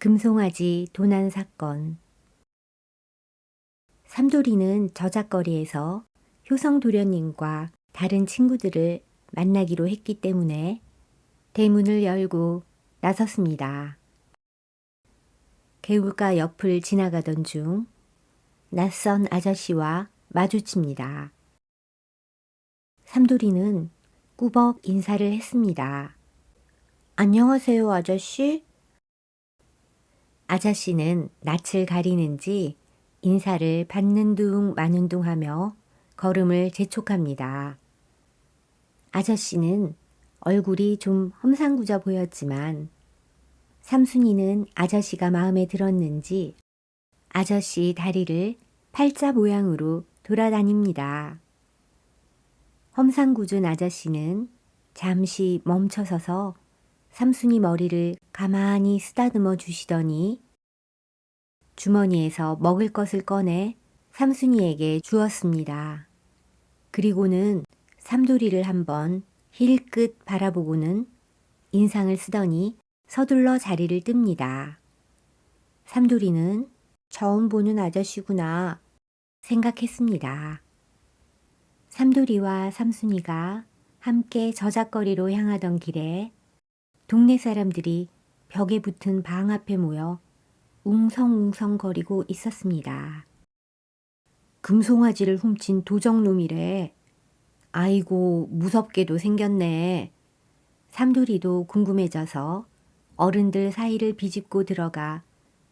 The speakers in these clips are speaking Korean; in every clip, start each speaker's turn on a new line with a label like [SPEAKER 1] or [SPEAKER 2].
[SPEAKER 1] 금송아지 도난 사건. 삼돌이는 저작거리에서 효성도련님과 다른 친구들을 만나기로 했기 때문에 대문을 열고 나섰습니다. 개울가 옆을 지나가던 중 낯선 아저씨와 마주칩니다. 삼돌이는 꾸벅 인사를 했습니다. 안녕하세요, 아저씨. 아저씨는 낯을 가리는지 인사를 받는 둥 마는 둥 하며 걸음을 재촉합니다. 아저씨는 얼굴이 좀 험상궂어 보였지만 삼순이는 아저씨가 마음에 들었는지 아저씨 다리를 팔자 모양으로 돌아다닙니다. 험상궂은 아저씨는 잠시 멈춰서서 삼순이 머리를 가만히 쓰다듬어 주시더니 주머니에서 먹을 것을 꺼내 삼순이에게 주었습니다. 그리고는 삼돌이를 한번 힐끗 바라보고는 인상을 쓰더니 서둘러 자리를 뜹니다. 삼돌이는 처음 보는 아저씨구나 생각했습니다. 삼돌이와 삼순이가 함께 저작거리로 향하던 길에 동네 사람들이 벽에 붙은 방 앞에 모여 웅성웅성거리고 있었습니다. 금송아지를 훔친 도적놈이래. 아이고 무섭게도 생겼네. 삼돌이도 궁금해져서 어른들 사이를 비집고 들어가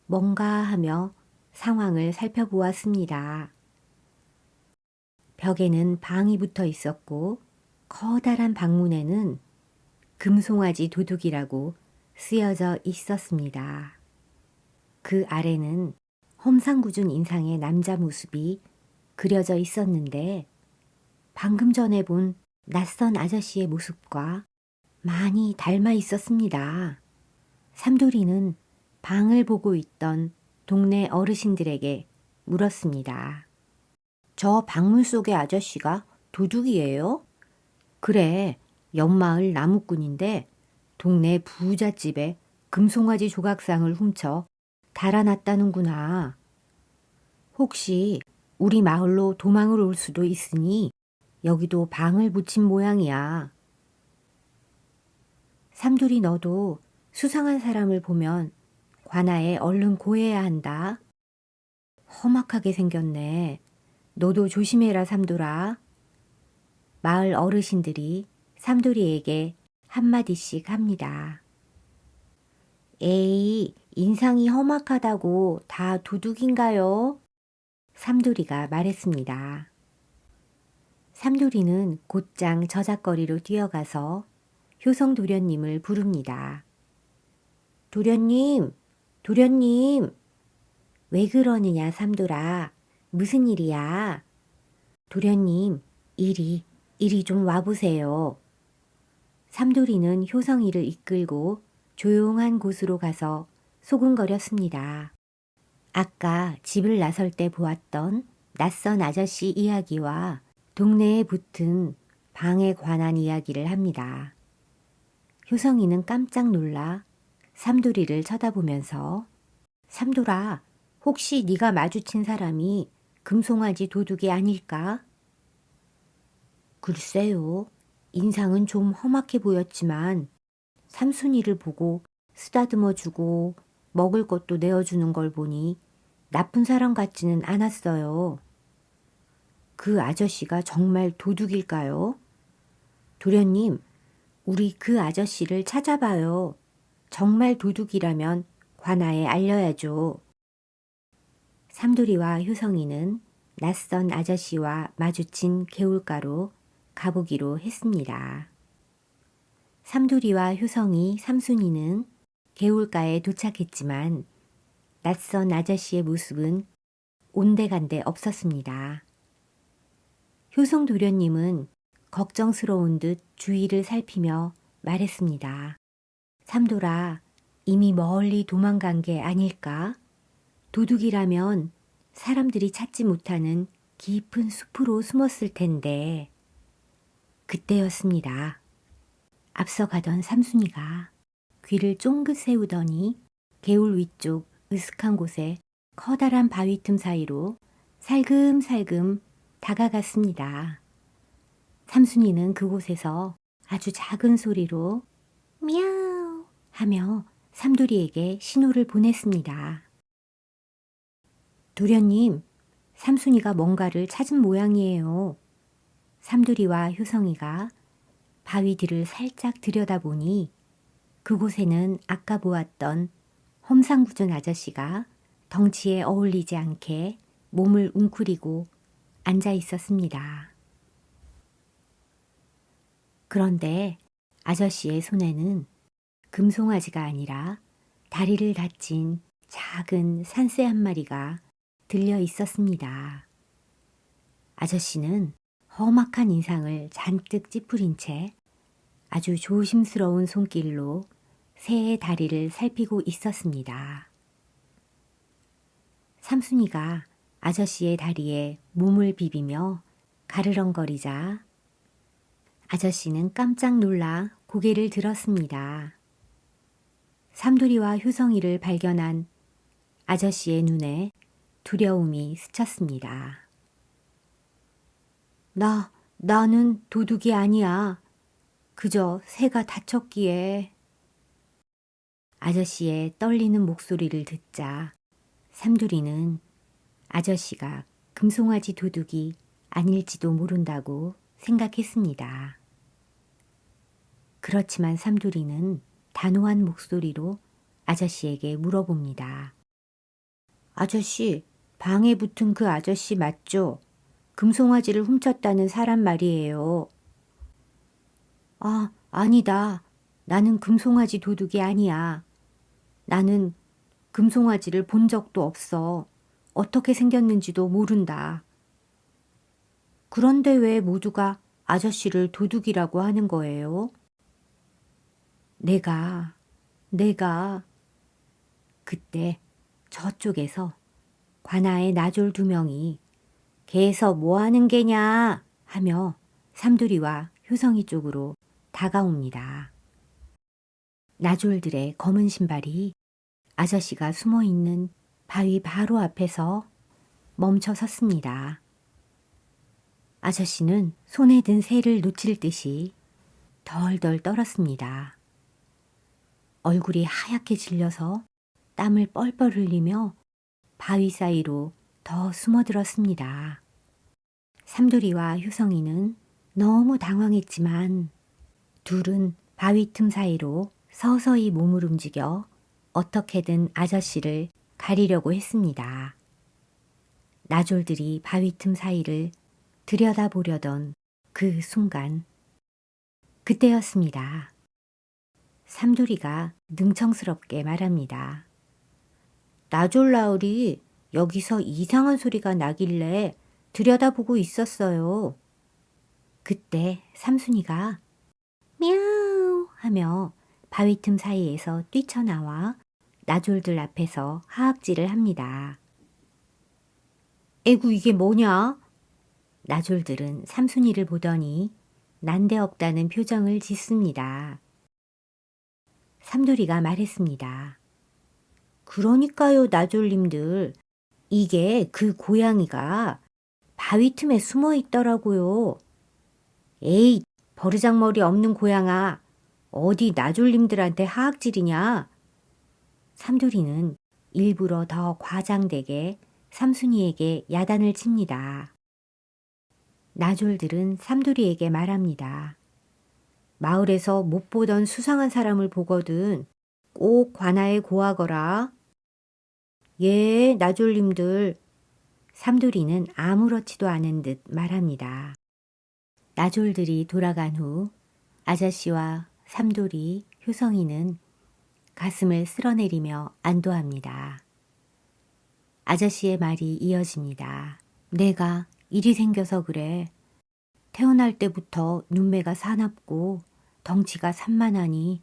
[SPEAKER 1] 뭔가 하며 상황을 살펴보았습니다. 벽에는 방이 붙어 있었고 커다란 방문에는 금송아지 도둑이라고 쓰여져 있었습니다. 그 아래는 험상궂은 인상의 남자 모습이 그려져 있었는데 방금 전에 본 낯선 아저씨의 모습과 많이 닮아 있었습니다. 삼돌이는 방을 보고 있던 동네 어르신들에게 물었습니다. 저 방문 속의 아저씨가 도둑이에요? 그래, 옆마을 나무꾼인데 동네 부잣집에 금송아지 조각상을 훔쳐 달아났다는구나. 혹시 우리 마을로 도망을 올 수도 있으니 여기도 방을 붙인 모양이야. 삼돌이 너도 수상한 사람을 보면 관아에 얼른 고해야 한다. 험악하게 생겼네. 너도 조심해라, 삼돌아. 마을 어르신들이 삼돌이에게 한마디씩 합니다. 에이, 인상이 험악하다고 다 도둑인가요? 삼돌이가 말했습니다. 삼돌이는 곧장 저작거리로 뛰어가서 효성도련님을 부릅니다. 도련님, 도련님. 왜 그러느냐, 삼돌아. 무슨 일이야? 도련님, 이리 좀 와보세요. 삼돌이는 효성이를 이끌고 조용한 곳으로 가서 소근거렸습니다. 아까 집을 나설 때 보았던 낯선 아저씨 이야기와 동네에 붙은 방에 관한 이야기를 합니다. 효성이는 깜짝 놀라 삼돌이를 쳐다보면서 삼돌아, 혹시 네가 마주친 사람이 금송아지 도둑이 아닐까? 글쎄요. 인상은 좀 험악해 보였지만 삼순이를 보고 쓰다듬어주고 먹을 것도 내어주는 걸 보니 나쁜 사람 같지는 않았어요. 그 아저씨가 정말 도둑일까요? 도련님, 우리 그 아저씨를 찾아봐요. 정말 도둑이라면 관아에 알려야죠. 삼돌이와 효성이는 낯선 아저씨와 마주친 개울가로 가보기로 했습니다. 삼돌이와 효성이, 삼순이는 개울가에 도착했지만 낯선 아저씨의 모습은 온데간데 없었습니다. 효성도련님은 걱정스러운 듯 주위를 살피며 말했습니다. 삼돌아, 이미 멀리 도망간 게 아닐까? 도둑이라면 사람들이 찾지 못하는 깊은 숲으로 숨었을 텐데. 그때였습니다. 앞서가던 삼순이가 귀를 쫑긋 세우더니 개울 위쪽 으슥한 곳에 커다란 바위 틈 사이로 살금살금 다가갔습니다. 삼순이는 그곳에서 아주 작은 소리로 미야우 하며 삼돌이에게 신호를 보냈습니다. 도련님, 삼순이가 뭔가를 찾은 모양이에요. 삼돌이와 효성이가 바위 뒤를 살짝 들여다보니 그곳에는 아까 보았던 험상궂은 아저씨가 덩치에 어울리지 않게 몸을 웅크리고 앉아 있었습니다. 그런데 아저씨의 손에는 금송아지가 아니라 다리를 다친 작은 산새 한 마리가 들려 있었습니다. 아저씨는 험악한 인상을 잔뜩 찌푸린 채 아주 조심스러운 손길로 새의 다리를 살피고 있었습니다. 삼순이가 아저씨의 다리에 몸을 비비며 가르렁거리자 아저씨는 깜짝 놀라 고개를 들었습니다. 삼돌이와 효성이를 발견한 아저씨의 눈에 두려움이 스쳤습니다. 나는 도둑이 아니야. 그저 새가 다쳤기에. 아저씨의 떨리는 목소리를 듣자 삼돌이는 아저씨가 금송아지 도둑이 아닐지도 모른다고 생각했습니다. 그렇지만 삼돌이는 단호한 목소리로 아저씨에게 물어봅니다. 아저씨, 방에 붙은 그 아저씨 맞죠? 금송아지를 훔쳤다는 사람 말이에요. 아니다. 나는 금송아지 도둑이 아니야. 나는 금송아지를 본 적도 없어. 어떻게 생겼는지도 모른다. 그런데 왜 모두가 아저씨를 도둑이라고 하는 거예요? 내가. 그때 저쪽에서 관아의 나졸 2명이 개에서 뭐 하는 게냐 하며 삼돌이와 효성이 쪽으로 다가옵니다. 나졸들의 검은 신발이 아저씨가 숨어있는 바위 바로 앞에서 멈춰 섰습니다. 아저씨는 손에 든 새를 놓칠 듯이 덜덜 떨었습니다. 얼굴이 하얗게 질려서 땀을 뻘뻘 흘리며 바위 사이로 더 숨어들었습니다. 삼돌이와 효성이는 너무 당황했지만 둘은 바위 틈 사이로 서서히 몸을 움직여 어떻게든 아저씨를 가리려고 했습니다. 나졸들이 바위 틈 사이를 들여다보려던 그 순간 그때였습니다. 삼돌이가 능청스럽게 말합니다. 나졸라울이 여기서 이상한 소리가 나길래 들여다보고 있었어요. 그때 삼순이가 미야우 하며 바위 틈 사이에서 뛰쳐나와 나졸들 앞에서 하악질을 합니다. 에구 이게 뭐냐? 나졸들은 삼순이를 보더니 난데없다는 표정을 짓습니다. 삼돌이가 말했습니다. 그러니까요, 나졸님들. 이게 그 고양이가 바위 틈에 숨어 있더라고요. 에이, 버르장머리 없는 고양아. 어디 나졸님들한테 하악질이냐? 삼돌이는 일부러 더 과장되게 삼순이에게 야단을 칩니다. 나졸들은 삼돌이에게 말합니다. 마을에서 못 보던 수상한 사람을 보거든 꼭 관아에 고하거라. 예, 나졸님들. 삼돌이는 아무렇지도 않은 듯 말합니다. 나졸들이 돌아간 후 아저씨와 삼돌이, 효성이는 가슴을 쓸어내리며 안도합니다. 아저씨의 말이 이어집니다. 내가 일이 생겨서 그래. 태어날 때부터 눈매가 사납고 덩치가 산만하니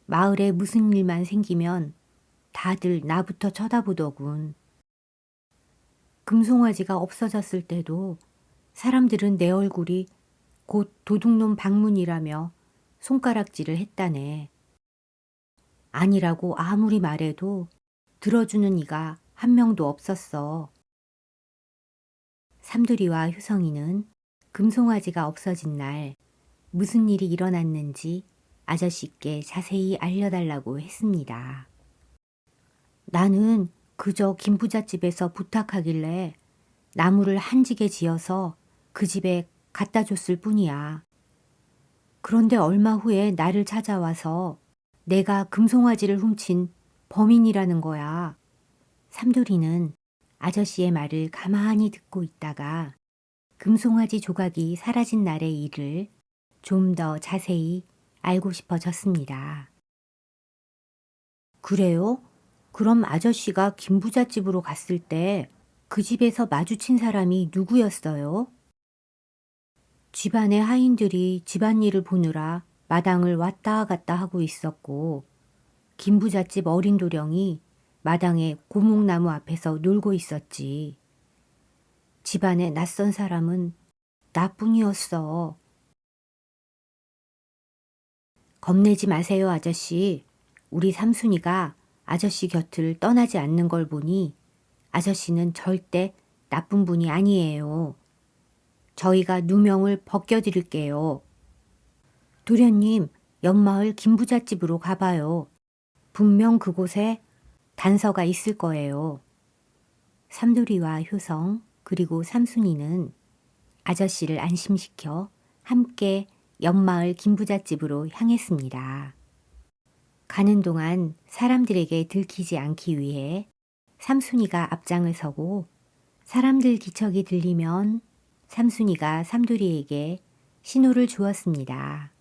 [SPEAKER 1] 마을에 무슨 일만 생기면 다들 나부터 쳐다보더군. 금송아지가 없어졌을 때도 사람들은 내 얼굴이 곧 도둑놈 방문이라며 손가락질을 했다네. 아니라고 아무리 말해도 들어주는 이가 한 명도 없었어. 삼두리와 효성이는 금송아지가 없어진 날 무슨 일이 일어났는지 아저씨께 자세히 알려달라고 했습니다. 나는 그저 김부잣집에서 부탁하길래 나무를 한 지게 지어서 그 집에 갖다 줬을 뿐이야. 그런데 얼마 후에 나를 찾아와서 내가 금송아지를 훔친 범인이라는 거야. 삼돌이는 아저씨의 말을 가만히 듣고 있다가 금송아지 조각이 사라진 날의 일을 좀 더 자세히 알고 싶어졌습니다. 그래요? 그럼 아저씨가 김부잣집으로 갔을 때 그 집에서 마주친 사람이 누구였어요? 집안의 하인들이 집안일을 보느라 마당을 왔다 갔다 하고 있었고 김부잣집 어린 도령이 마당에 고목나무 앞에서 놀고 있었지. 집안에 낯선 사람은 나뿐이었어. 겁내지 마세요, 아저씨. 우리 삼순이가 아저씨 곁을 떠나지 않는 걸 보니 아저씨는 절대 나쁜 분이 아니에요. 저희가 누명을 벗겨드릴게요. 도련님, 옆마을 김부잣집으로 가봐요. 분명 그곳에 단서가 있을 거예요. 삼돌이와 효성 그리고 삼순이는 아저씨를 안심시켜 함께 옆마을 김부잣집으로 향했습니다. 가는 동안 사람들에게 들키지 않기 위해 삼순이가 앞장을 서고 사람들 기척이 들리면 삼순이가 삼돌이에게 신호를 주었습니다.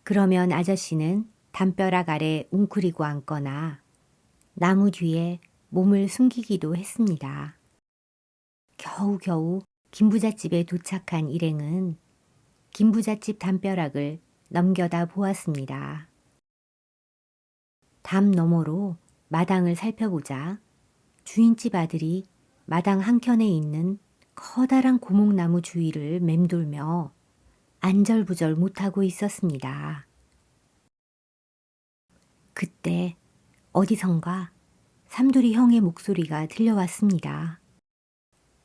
[SPEAKER 1] 그러면 아저씨는 담벼락 아래 웅크리고 앉거나 나무 뒤에 몸을 숨기기도 했습니다. 겨우겨우 김부잣집에 도착한 일행은 김부잣집 담벼락을 넘겨다 보았습니다. 담 너머로 마당을 살펴보자 주인집 아들이 마당 한켠에 있는 커다란 고목나무 주위를 맴돌며 안절부절 못하고 있었습니다. 그때 어디선가 삼돌이 형의 목소리가 들려왔습니다.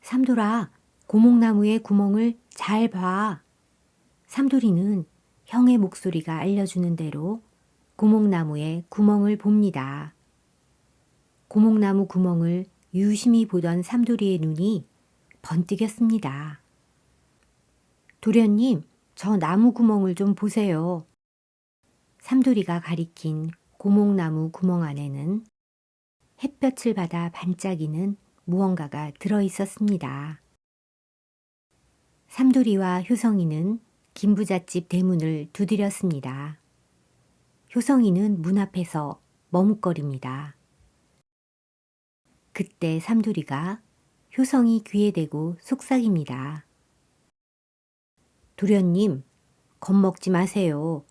[SPEAKER 1] 삼돌아, 고목나무의 구멍을 잘 봐. 삼돌이는 형의 목소리가 알려주는 대로 고목나무에 구멍을 봅니다. 고목나무 구멍을 유심히 보던 삼돌이의 눈이 번뜩였습니다. 도련님, 저 나무 구멍을 좀 보세요. 삼돌이가 가리킨 고목나무 구멍 안에는 햇볕을 받아 반짝이는 무언가가 들어있었습니다. 삼돌이와 효성이는 김부잣집 대문을 두드렸습니다. 효성이는 문 앞에서 머뭇거립니다. 그때 삼돌이가 효성이 귀에 대고 속삭입니다. 도련님, 겁먹지 마세요.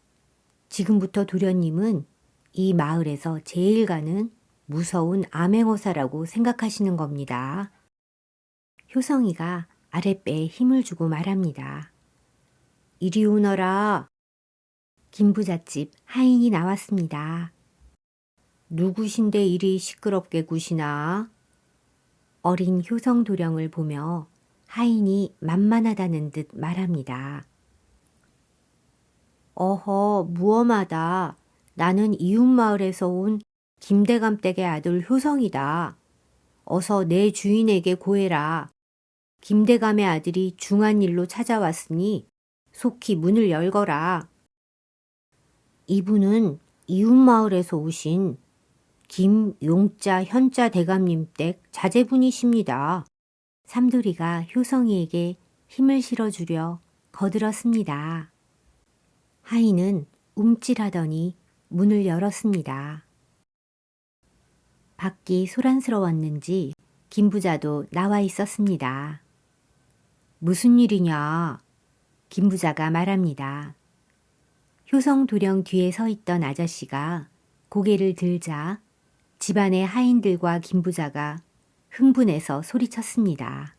[SPEAKER 1] 지금부터 도련님은 이 마을에서 제일 가는 무서운 암행어사라고 생각하시는 겁니다. 효성이가 아랫배에 힘을 주고 말합니다. 이리 오너라. 김부잣집 하인이 나왔습니다. 누구신데 이리 시끄럽게 구시나? 어린 효성 도령을 보며 하인이 만만하다는 듯 말합니다. 어허, 무엄하다. 나는 이웃마을에서 온 김대감 댁의 아들 효성이다. 어서 내 주인에게 고해라. 김대감의 아들이 중한 일로 찾아왔으니 속히 문을 열거라. 이분은 이웃마을에서 오신 김용자 현자 대감님 댁 자제분이십니다. 삼돌이가 효성이에게 힘을 실어주려 거들었습니다. 하인은 움찔하더니 문을 열었습니다. 밖이 소란스러웠는지 김부자도 나와 있었습니다. 무슨 일이냐? 김부자가 말합니다. 효성 도령 뒤에 서 있던 아저씨가 고개를 들자 집안의 하인들과 김부자가 흥분해서 소리쳤습니다.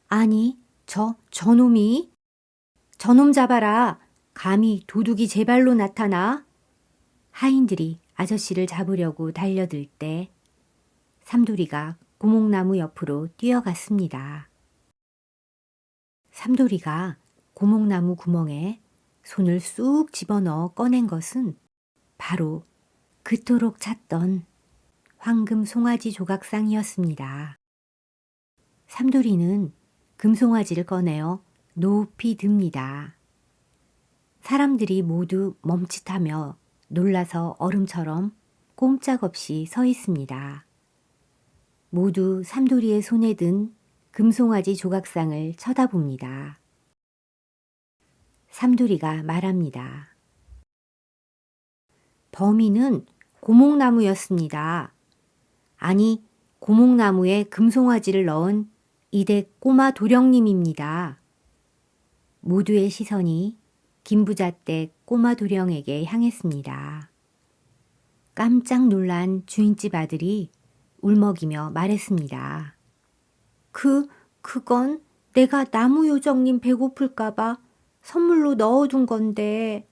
[SPEAKER 1] 아니, 저놈이? 저놈 잡아라. 감히 도둑이 제 발로 나타나? 하인들이 아저씨를 잡으려고 달려들 때 삼돌이가 고목나무 옆으로 뛰어갔습니다. 삼돌이가 고목나무 구멍에 손을 쑥 집어넣어 꺼낸 것은 바로 그토록 찾던 황금 송아지 조각상이었습니다. 삼돌이는 금송아지를 꺼내어 높이 듭니다. 사람들이 모두 멈칫하며 놀라서 얼음처럼 꼼짝없이 서 있습니다. 모두 삼돌이의 손에 든 금송아지 조각상을 쳐다봅니다. 삼돌이가 말합니다. 범인은 고목나무였습니다. 아니, 고목나무에 금송아지를 넣은 이댁 꼬마 도령님입니다. 모두의 시선이 김부잣댁 꼬마 도령에게 향했습니다. 깜짝 놀란 주인집 아들이 울먹이며 말했습니다. 그건 내가 나무요정님 배고플까봐 선물로 넣어둔 건데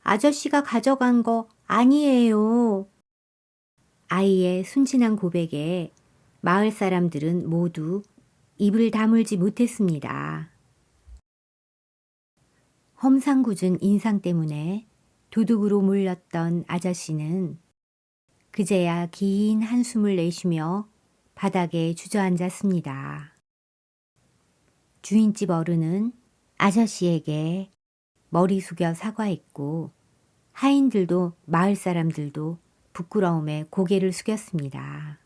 [SPEAKER 1] 아저씨가 가져간 거 아니에요. 아이의 순진한 고백에 마을 사람들은 모두 입을 다물지 못했습니다. 험상궂은 인상 때문에 도둑으로 몰렸던 아저씨는 그제야 긴 한숨을 내쉬며 바닥에 주저앉았습니다. 주인집 어른은 아저씨에게 머리 숙여 사과했고 하인들도 마을 사람들도 부끄러움에 고개를 숙였습니다.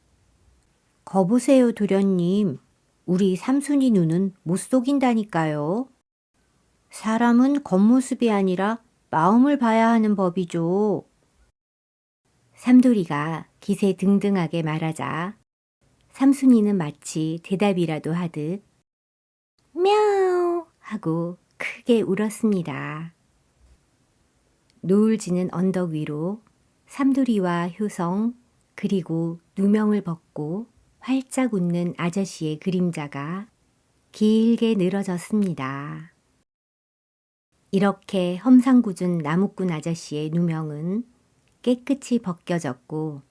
[SPEAKER 1] 거보세요 도련님, 우리 삼순이 눈은 못 속인다니까요. 사람은 겉모습이 아니라 마음을 봐야 하는 법이죠. 삼돌이가 기세등등하게 말하자 삼순이는 마치 대답이라도 하듯 мя우 하고 크게 울었습니다. 노을 지는 언덕 위로 삼돌이와 효성 그리고 누명을 벗고 활짝 웃는 아저씨의 그림자가 길게 늘어졌습니다. 이렇게 험상궂은 나무꾼 아저씨의 누명은 깨끗이 벗겨졌고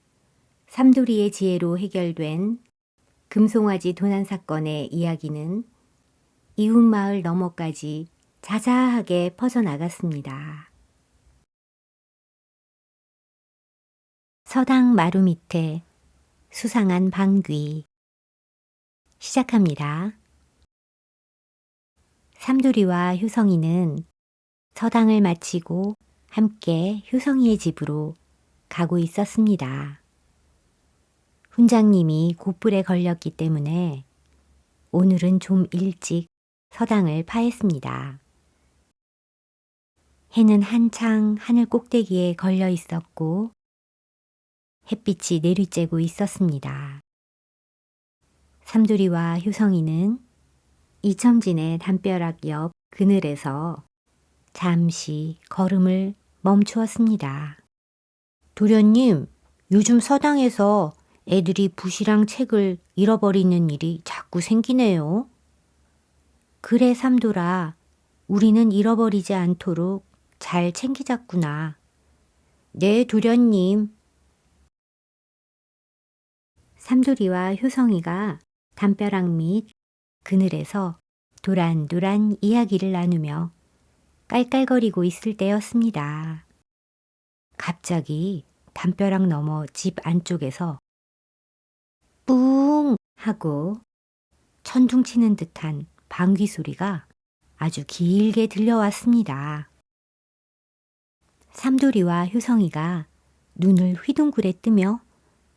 [SPEAKER 1] 삼돌이의 지혜로 해결된 금송아지 도난 사건의 이야기는 이웃마을 너머까지 자자하게 퍼져나갔습니다. 서당 마루 밑에 수상한 방귀 시작합니다. 삼돌이와 효성이는 서당을 마치고 함께 효성이의 집으로 가고 있었습니다. 훈장님이 곧불에 걸렸기 때문에 오늘은 좀 일찍 서당을 파했습니다. 해는 한창 하늘 꼭대기에 걸려 있었고 햇빛이 내리쬐고 있었습니다. 삼돌이와 효성이는 이첨진의 담벼락 옆 그늘에서 잠시 걸음을 멈추었습니다. 도련님, 요즘 서당에서 애들이 붓이랑 책을 잃어버리는 일이 자꾸 생기네요. 그래 삼돌아, 우리는 잃어버리지 않도록 잘 챙기자꾸나. 네, 도련님. 삼돌이와 효성이가 담벼락 밑 그늘에서 도란도란 이야기를 나누며 깔깔거리고 있을 때였습니다. 갑자기 담벼락 너머 집 안쪽에서 뿡 하고 천둥치는 듯한 방귀 소리가 아주 길게 들려왔습니다. 삼돌이와 효성이가 눈을 휘둥그레 뜨며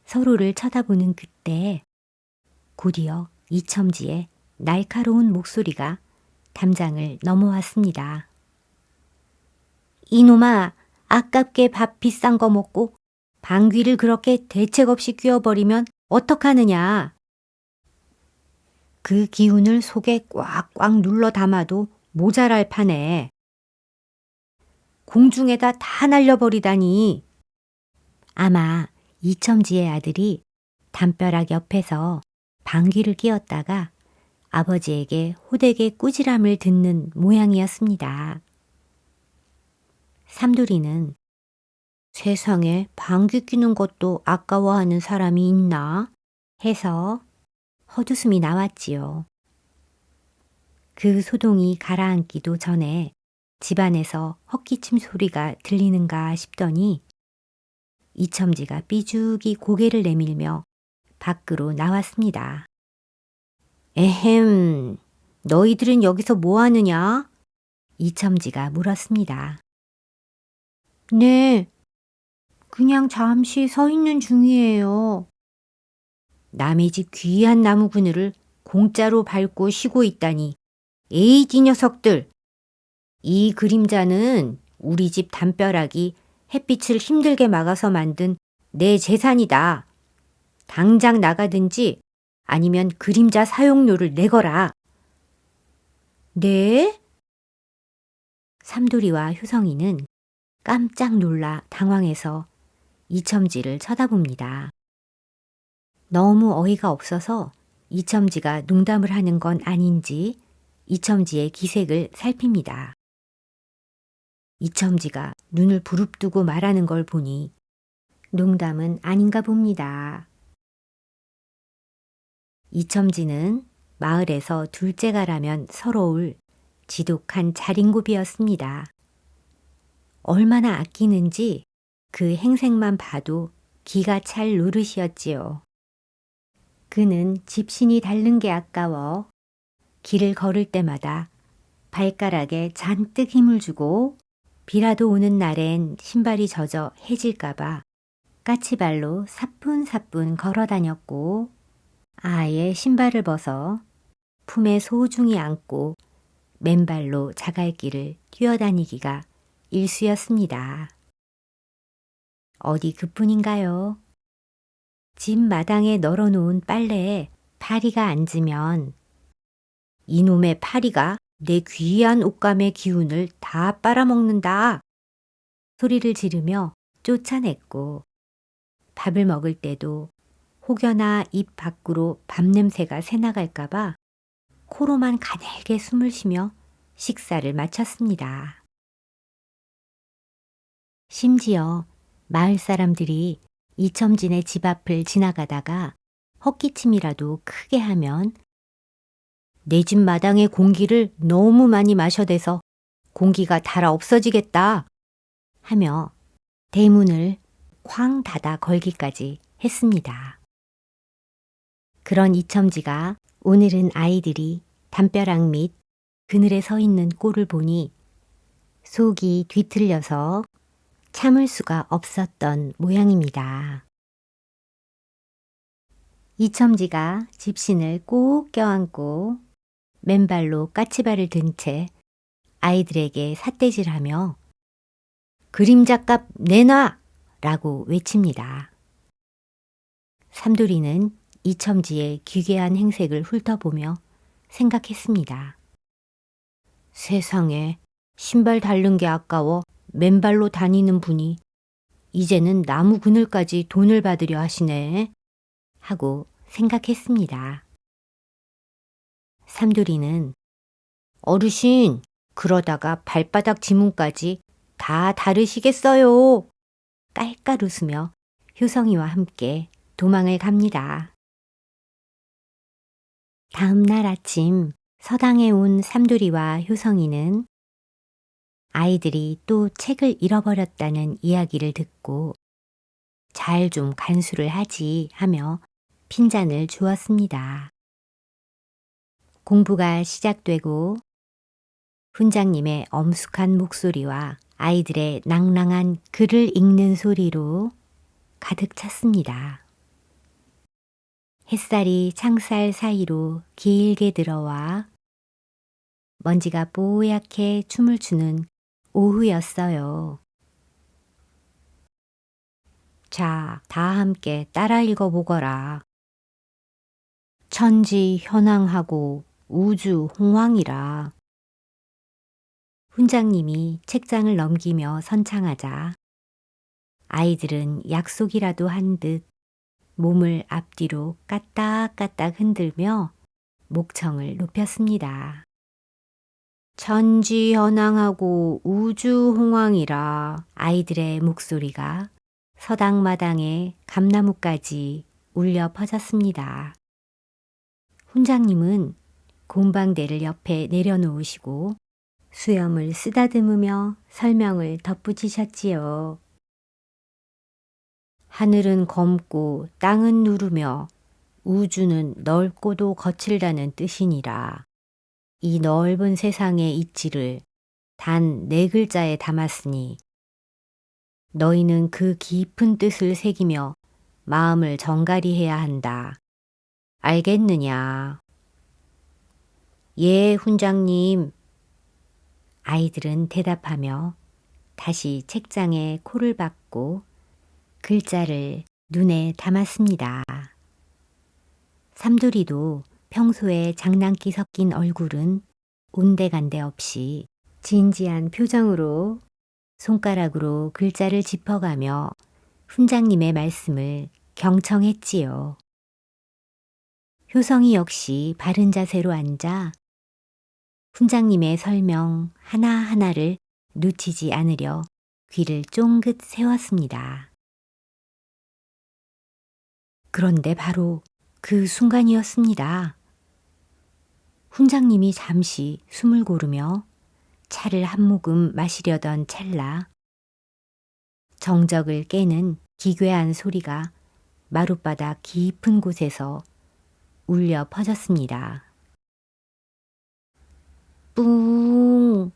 [SPEAKER 1] 서로를 쳐다보는 그때 곧이어 이첨지의 날카로운 목소리가 담장을 넘어왔습니다. 이놈아, 아깝게 밥 비싼 거 먹고 방귀를 그렇게 대책 없이 뀌어버리면 어떡하느냐. 그 기운을 속에 꽉꽉 눌러 담아도 모자랄 판에 공중에다 다 날려버리다니. 아마 이첨지의 아들이 담벼락 옆에서 방귀를 뀌었다가 아버지에게 호되게 꾸지람을 듣는 모양이었습니다. 삼돌이는 세상에 방귀 뀌는 것도 아까워하는 사람이 있나? 해서 헛웃음이 나왔지요. 그 소동이 가라앉기도 전에 집안에서 헛기침 소리가 들리는가 싶더니 이첨지가 삐죽이 고개를 내밀며 밖으로 나왔습니다. 에헴, 너희들은 여기서 뭐 하느냐? 이첨지가 물었습니다. 네, 그냥 잠시 서 있는 중이에요. 남의 집 귀한 나무 그늘을 공짜로 밟고 쉬고 있다니. 에이, 이 녀석들! 이 그림자는 우리 집 담벼락이 햇빛을 힘들게 막아서 만든 내 재산이다. 당장 나가든지 아니면 그림자 사용료를 내거라. 네? 삼돌이와 효성이는 깜짝 놀라 당황해서 이첨지를 쳐다봅니다. 너무 어이가 없어서 이첨지가 농담을 하는 건 아닌지 이첨지의 기색을 살핍니다. 이첨지가 눈을 부릅뜨고 말하는 걸 보니 농담은 아닌가 봅니다. 이첨지는 마을에서 둘째가라면 서러울 지독한 자린고비였습니다. 얼마나 아끼는지 그 행색만 봐도 기가 찰 노릇이었지요. 그는 집신이 닳는 게 아까워 길을 걸을 때마다 발가락에 잔뜩 힘을 주고 비라도 오는 날엔 신발이 젖어 해질까봐 까치발로 사뿐사뿐 걸어 다녔고 아예 신발을 벗어 품에 소중히 안고 맨발로 자갈길을 뛰어다니기가 일쑤였습니다. 어디 그뿐인가요? 집 마당에 널어놓은 빨래에 파리가 앉으면 이놈의 파리가 내 귀한 옷감의 기운을 다 빨아먹는다 소리를 지르며 쫓아냈고 밥을 먹을 때도 혹여나 입 밖으로 밥 냄새가 새나갈까봐 코로만 가늘게 숨을 쉬며 식사를 마쳤습니다. 심지어 마을 사람들이 이첨진의 집 앞을 지나가다가 헛기침이라도 크게 하면 내 집 마당의 공기를 너무 많이 마셔대서 공기가 달아 없어지겠다 하며 대문을 쾅 닫아 걸기까지 했습니다. 그런 이첨지가 오늘은 아이들이 담벼락 밑 그늘에 서 있는 꼴을 보니 속이 뒤틀려서 참을 수가 없었던 모양입니다. 이첨지가 집신을 꼭 껴안고 맨발로 까치발을 든 채 아이들에게 삿대질하며 그림자값 내놔! 라고 외칩니다. 삼돌이는 이첨지의 기괴한 행색을 훑어보며 생각했습니다. 세상에 신발 닳는 게 아까워 맨발로 다니는 분이 이제는 나무 그늘까지 돈을 받으려 하시네 하고 생각했습니다. 삼돌이는 어르신 그러다가 발바닥 지문까지 다 다르시겠어요 깔깔 웃으며 효성이와 함께 도망을 갑니다. 다음 날 아침 서당에 온 삼돌이와 효성이는 아이들이 또 책을 잃어버렸다는 이야기를 듣고 잘 좀 간수를 하지 하며 핀잔을 주었습니다. 공부가 시작되고 훈장님의 엄숙한 목소리와 아이들의 낭랑한 글을 읽는 소리로 가득 찼습니다. 햇살이 창살 사이로 길게 들어와 먼지가 뽀얗게 춤을 추는 오후였어요. 자, 다 함께 따라 읽어보거라. 천지 현황하고 우주 홍황이라. 훈장님이 책장을 넘기며 선창하자 아이들은 약속이라도 한 듯 몸을 앞뒤로 까딱까딱 흔들며 목청을 높였습니다. 천지현황하고 우주홍황이라 아이들의 목소리가 서당마당에 감나무까지 울려 퍼졌습니다. 훈장님은 곰방대를 옆에 내려놓으시고 수염을 쓰다듬으며 설명을 덧붙이셨지요. 하늘은 검고 땅은 누르며 우주는 넓고도 거칠다는 뜻이니라. 이 넓은 세상의 이치를 단 4글자에 담았으니 너희는 그 깊은 뜻을 새기며 마음을 정갈히 해야 한다. 알겠느냐? 예, 훈장님. 아이들은 대답하며 다시 책장에 코를 박고 글자를 눈에 담았습니다. 삼돌이도 평소에 장난기 섞인 얼굴은 온데간데 없이 진지한 표정으로 손가락으로 글자를 짚어가며 훈장님의 말씀을 경청했지요. 효성이 역시 바른 자세로 앉아 훈장님의 설명 하나하나를 놓치지 않으려 귀를 쫑긋 세웠습니다. 그런데 바로 그 순간이었습니다. 훈장님이 잠시 숨을 고르며 차를 한 모금 마시려던 찰나 정적을 깨는 기괴한 소리가 마룻바닥 깊은 곳에서 울려 퍼졌습니다. 뿡!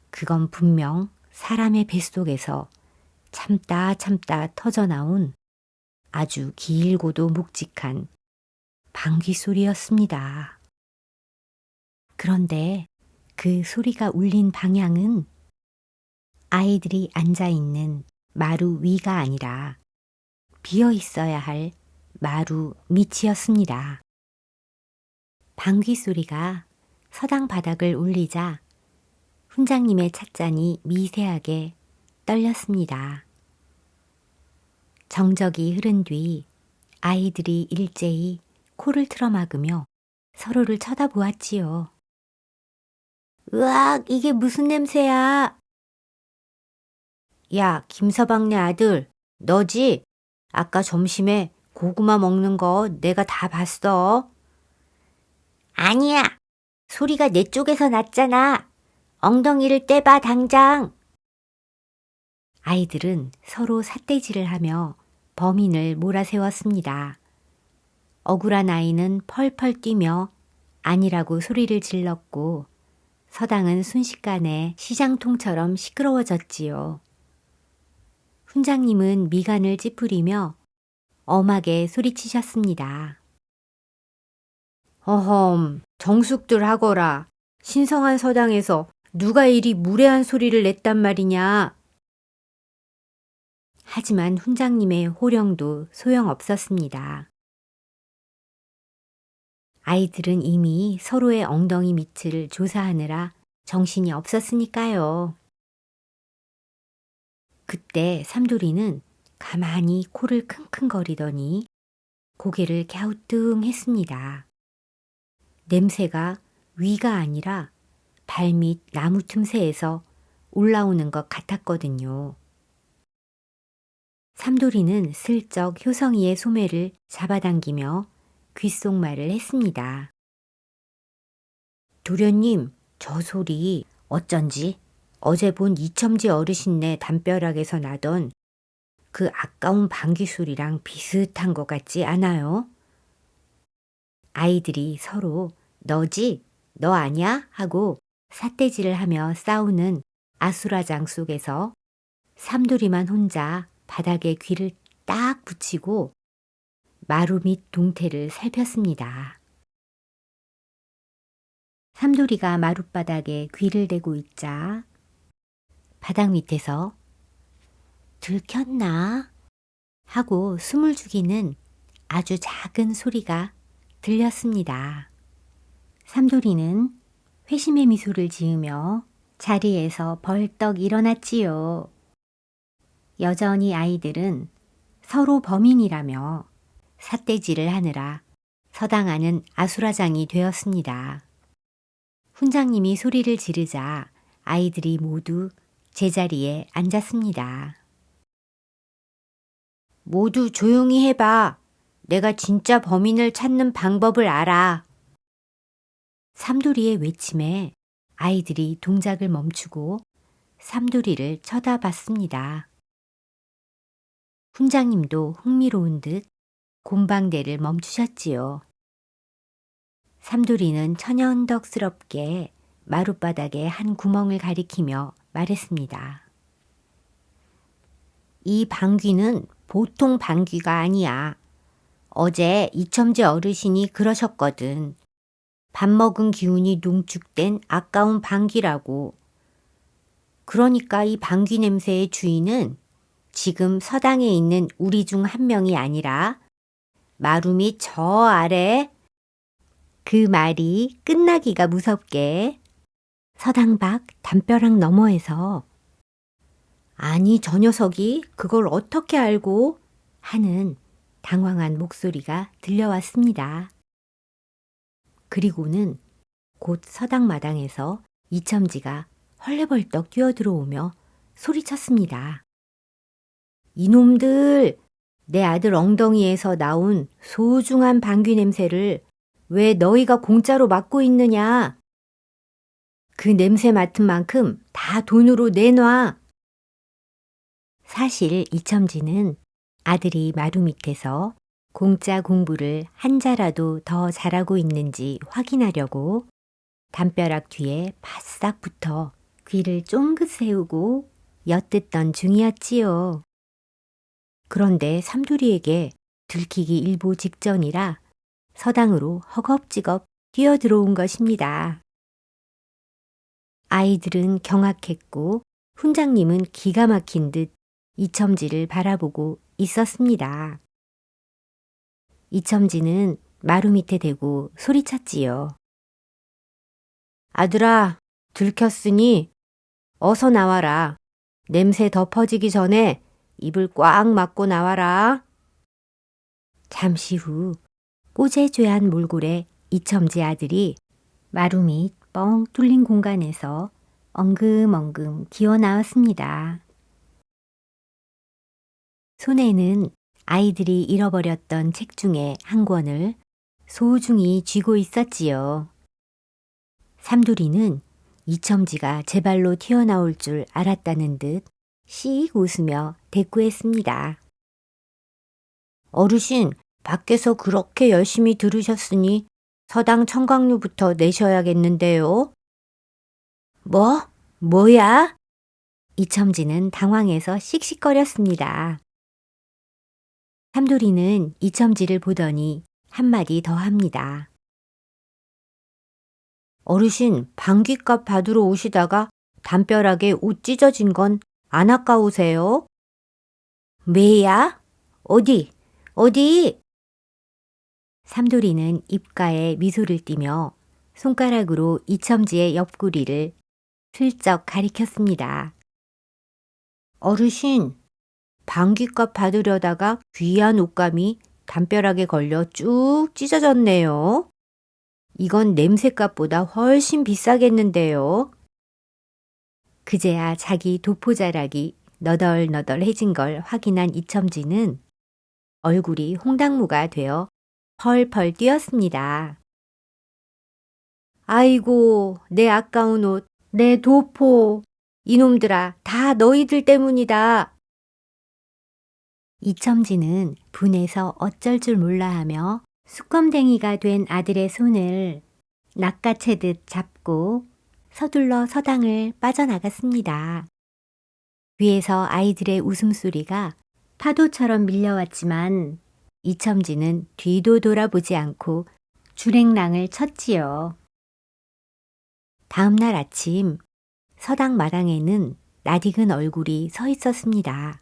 [SPEAKER 1] 그건 분명 사람의 뱃속에서 참다 터져나온 아주 길고도 묵직한 방귀 소리였습니다. 그런데 그 소리가 울린 방향은 아이들이 앉아있는 마루 위가 아니라 비어 있어야 할 마루 밑이었습니다. 방귀 소리가 서당 바닥을 울리자 훈장님의 찻잔이 미세하게 떨렸습니다. 정적이 흐른 뒤 아이들이 일제히 코를 틀어막으며 서로를 쳐다보았지요. 으악, 이게 무슨 냄새야? 야, 김서방네 아들, 너지? 아까 점심에 고구마 먹는 거 내가 다 봤어. 아니야. 소리가 내 쪽에서 났잖아. 엉덩이를 떼봐, 당장. 아이들은 서로 삿대질을 하며 범인을 몰아세웠습니다. 억울한 아이는 펄펄 뛰며 아니라고 소리를 질렀고 서당은 순식간에 시장통처럼 시끄러워졌지요. 훈장님은 미간을 찌푸리며 엄하게 소리치셨습니다. 어험, 정숙들 하거라. 신성한 서당에서 누가 이리 무례한 소리를 냈단 말이냐. 하지만 훈장님의 호령도 소용없었습니다. 아이들은 이미 서로의 엉덩이 밑을 조사하느라 정신이 없었으니까요. 그때 삼돌이는 가만히 코를 킁킁거리더니 고개를 갸우뚱했습니다. 냄새가 위가 아니라 발밑 나무 틈새에서 올라오는 것 같았거든요. 삼돌이는 슬쩍 효성이의 소매를 잡아당기며 귓속말을 했습니다. 도련님, 저 소리 어쩐지 어제 본 이첨지 어르신네 담벼락에서 나던 그 아까운 방귀 소리랑 비슷한 것 같지 않아요? 아이들이 서로 너지? 너 아냐? 하고 삿대질을 하며 싸우는 아수라장 속에서 삼돌이만 혼자 바닥에 귀를 딱 붙이고 마루 밑 동태를 살폈습니다. 삼돌이가 마룻바닥에 귀를 대고 있자 바닥 밑에서 들켰나? 하고 숨을 죽이는 아주 작은 소리가 들렸습니다. 삼돌이는 회심의 미소를 지으며 자리에서 벌떡 일어났지요. 여전히 아이들은 서로 범인이라며 삿대질을 하느라 서당 안은 아수라장이 되었습니다. 훈장님이 소리를 지르자 아이들이 모두 제자리에 앉았습니다. 모두 조용히 해봐. 내가 진짜 범인을 찾는 방법을 알아. 삼돌이의 외침에 아이들이 동작을 멈추고 삼돌이를 쳐다봤습니다. 훈장님도 흥미로운 듯 곰방대를 멈추셨지요. 삼돌이는 천연덕스럽게 마룻바닥에 한 구멍을 가리키며 말했습니다. 이 방귀는 보통 방귀가 아니야. 어제 이첨지 어르신이 그러셨거든. 밥 먹은 기운이 농축된 아까운 방귀라고. 그러니까 이 방귀 냄새의 주인은 지금 서당에 있는 우리 중 한 명이 아니라 마루밑 저 아래. 그 말이 끝나기가 무섭게 서당 밖 담벼락 너머에서 아니 저 녀석이 그걸 어떻게 알고 하는 당황한 목소리가 들려왔습니다. 그리고는 곧 서당 마당에서 이첨지가 헐레벌떡 뛰어들어오며 소리쳤습니다. 이놈들! 내 아들 엉덩이에서 나온 소중한 방귀 냄새를 왜 너희가 공짜로 맡고 있느냐? 그 냄새 맡은 만큼 다 돈으로 내놔. 사실 이첨지는 아들이 마루 밑에서 공짜 공부를 한 자라도 더 잘하고 있는지 확인하려고 담벼락 뒤에 바싹 붙어 귀를 쫑긋 세우고 엿듣던 중이었지요. 그런데 삼돌이에게 들키기 일보 직전이라 서당으로 허겁지겁 뛰어들어온 것입니다. 아이들은 경악했고 훈장님은 기가 막힌 듯 이첨지를 바라보고 있었습니다. 이첨지는 마루 밑에 대고 소리쳤지요. 아들아, 들켰으니 어서 나와라. 냄새 더 퍼지기 전에 입을 꽉 막고 나와라. 잠시 후 꼬재죄한 몰골의 이첨지 아들이 마루 밑 뻥 뚫린 공간에서 엉금엉금 기어 나왔습니다. 손에는 아이들이 잃어버렸던 책 중에 한 권을 소중히 쥐고 있었지요. 삼돌이는 이첨지가 제 발로 튀어나올 줄 알았다는 듯 씩 웃으며 대꾸했습니다. 어르신, 밖에서 그렇게 열심히 들으셨으니 서당 청각료부터 내셔야겠는데요. 뭐야? 이첨지는 당황해서 씩씩거렸습니다. 삼돌이는 이첨지를 보더니 한마디 더 합니다. 어르신, 방귀값 받으러 오시다가 담벼락에 옷 찢어진 건 안 아까우세요? 왜야? 어디? 삼돌이는 입가에 미소를 띠며 손가락으로 이첨지의 옆구리를 슬쩍 가리켰습니다. 어르신, 방귀값 받으려다가 귀한 옷감이 담벼락에 걸려 쭉 찢어졌네요. 이건 냄새값보다 훨씬 비싸겠는데요. 그제야 자기 도포자락이 너덜너덜해진 걸 확인한 이첨지는 얼굴이 홍당무가 되어 펄펄 뛰었습니다. 아이고, 내 아까운 옷, 내 도포, 이놈들아, 다 너희들 때문이다. 이첨지는 분해서 어쩔 줄 몰라 하며 수검댕이가 된 아들의 손을 낚아채듯 잡고 서둘러 서당을 빠져나갔습니다. 위에서 아이들의 웃음소리가 파도처럼 밀려왔지만 이첨지는 뒤도 돌아보지 않고 주랭랑을 쳤지요. 다음 날 아침 서당 마당에는 낯익은 얼굴이 서 있었습니다.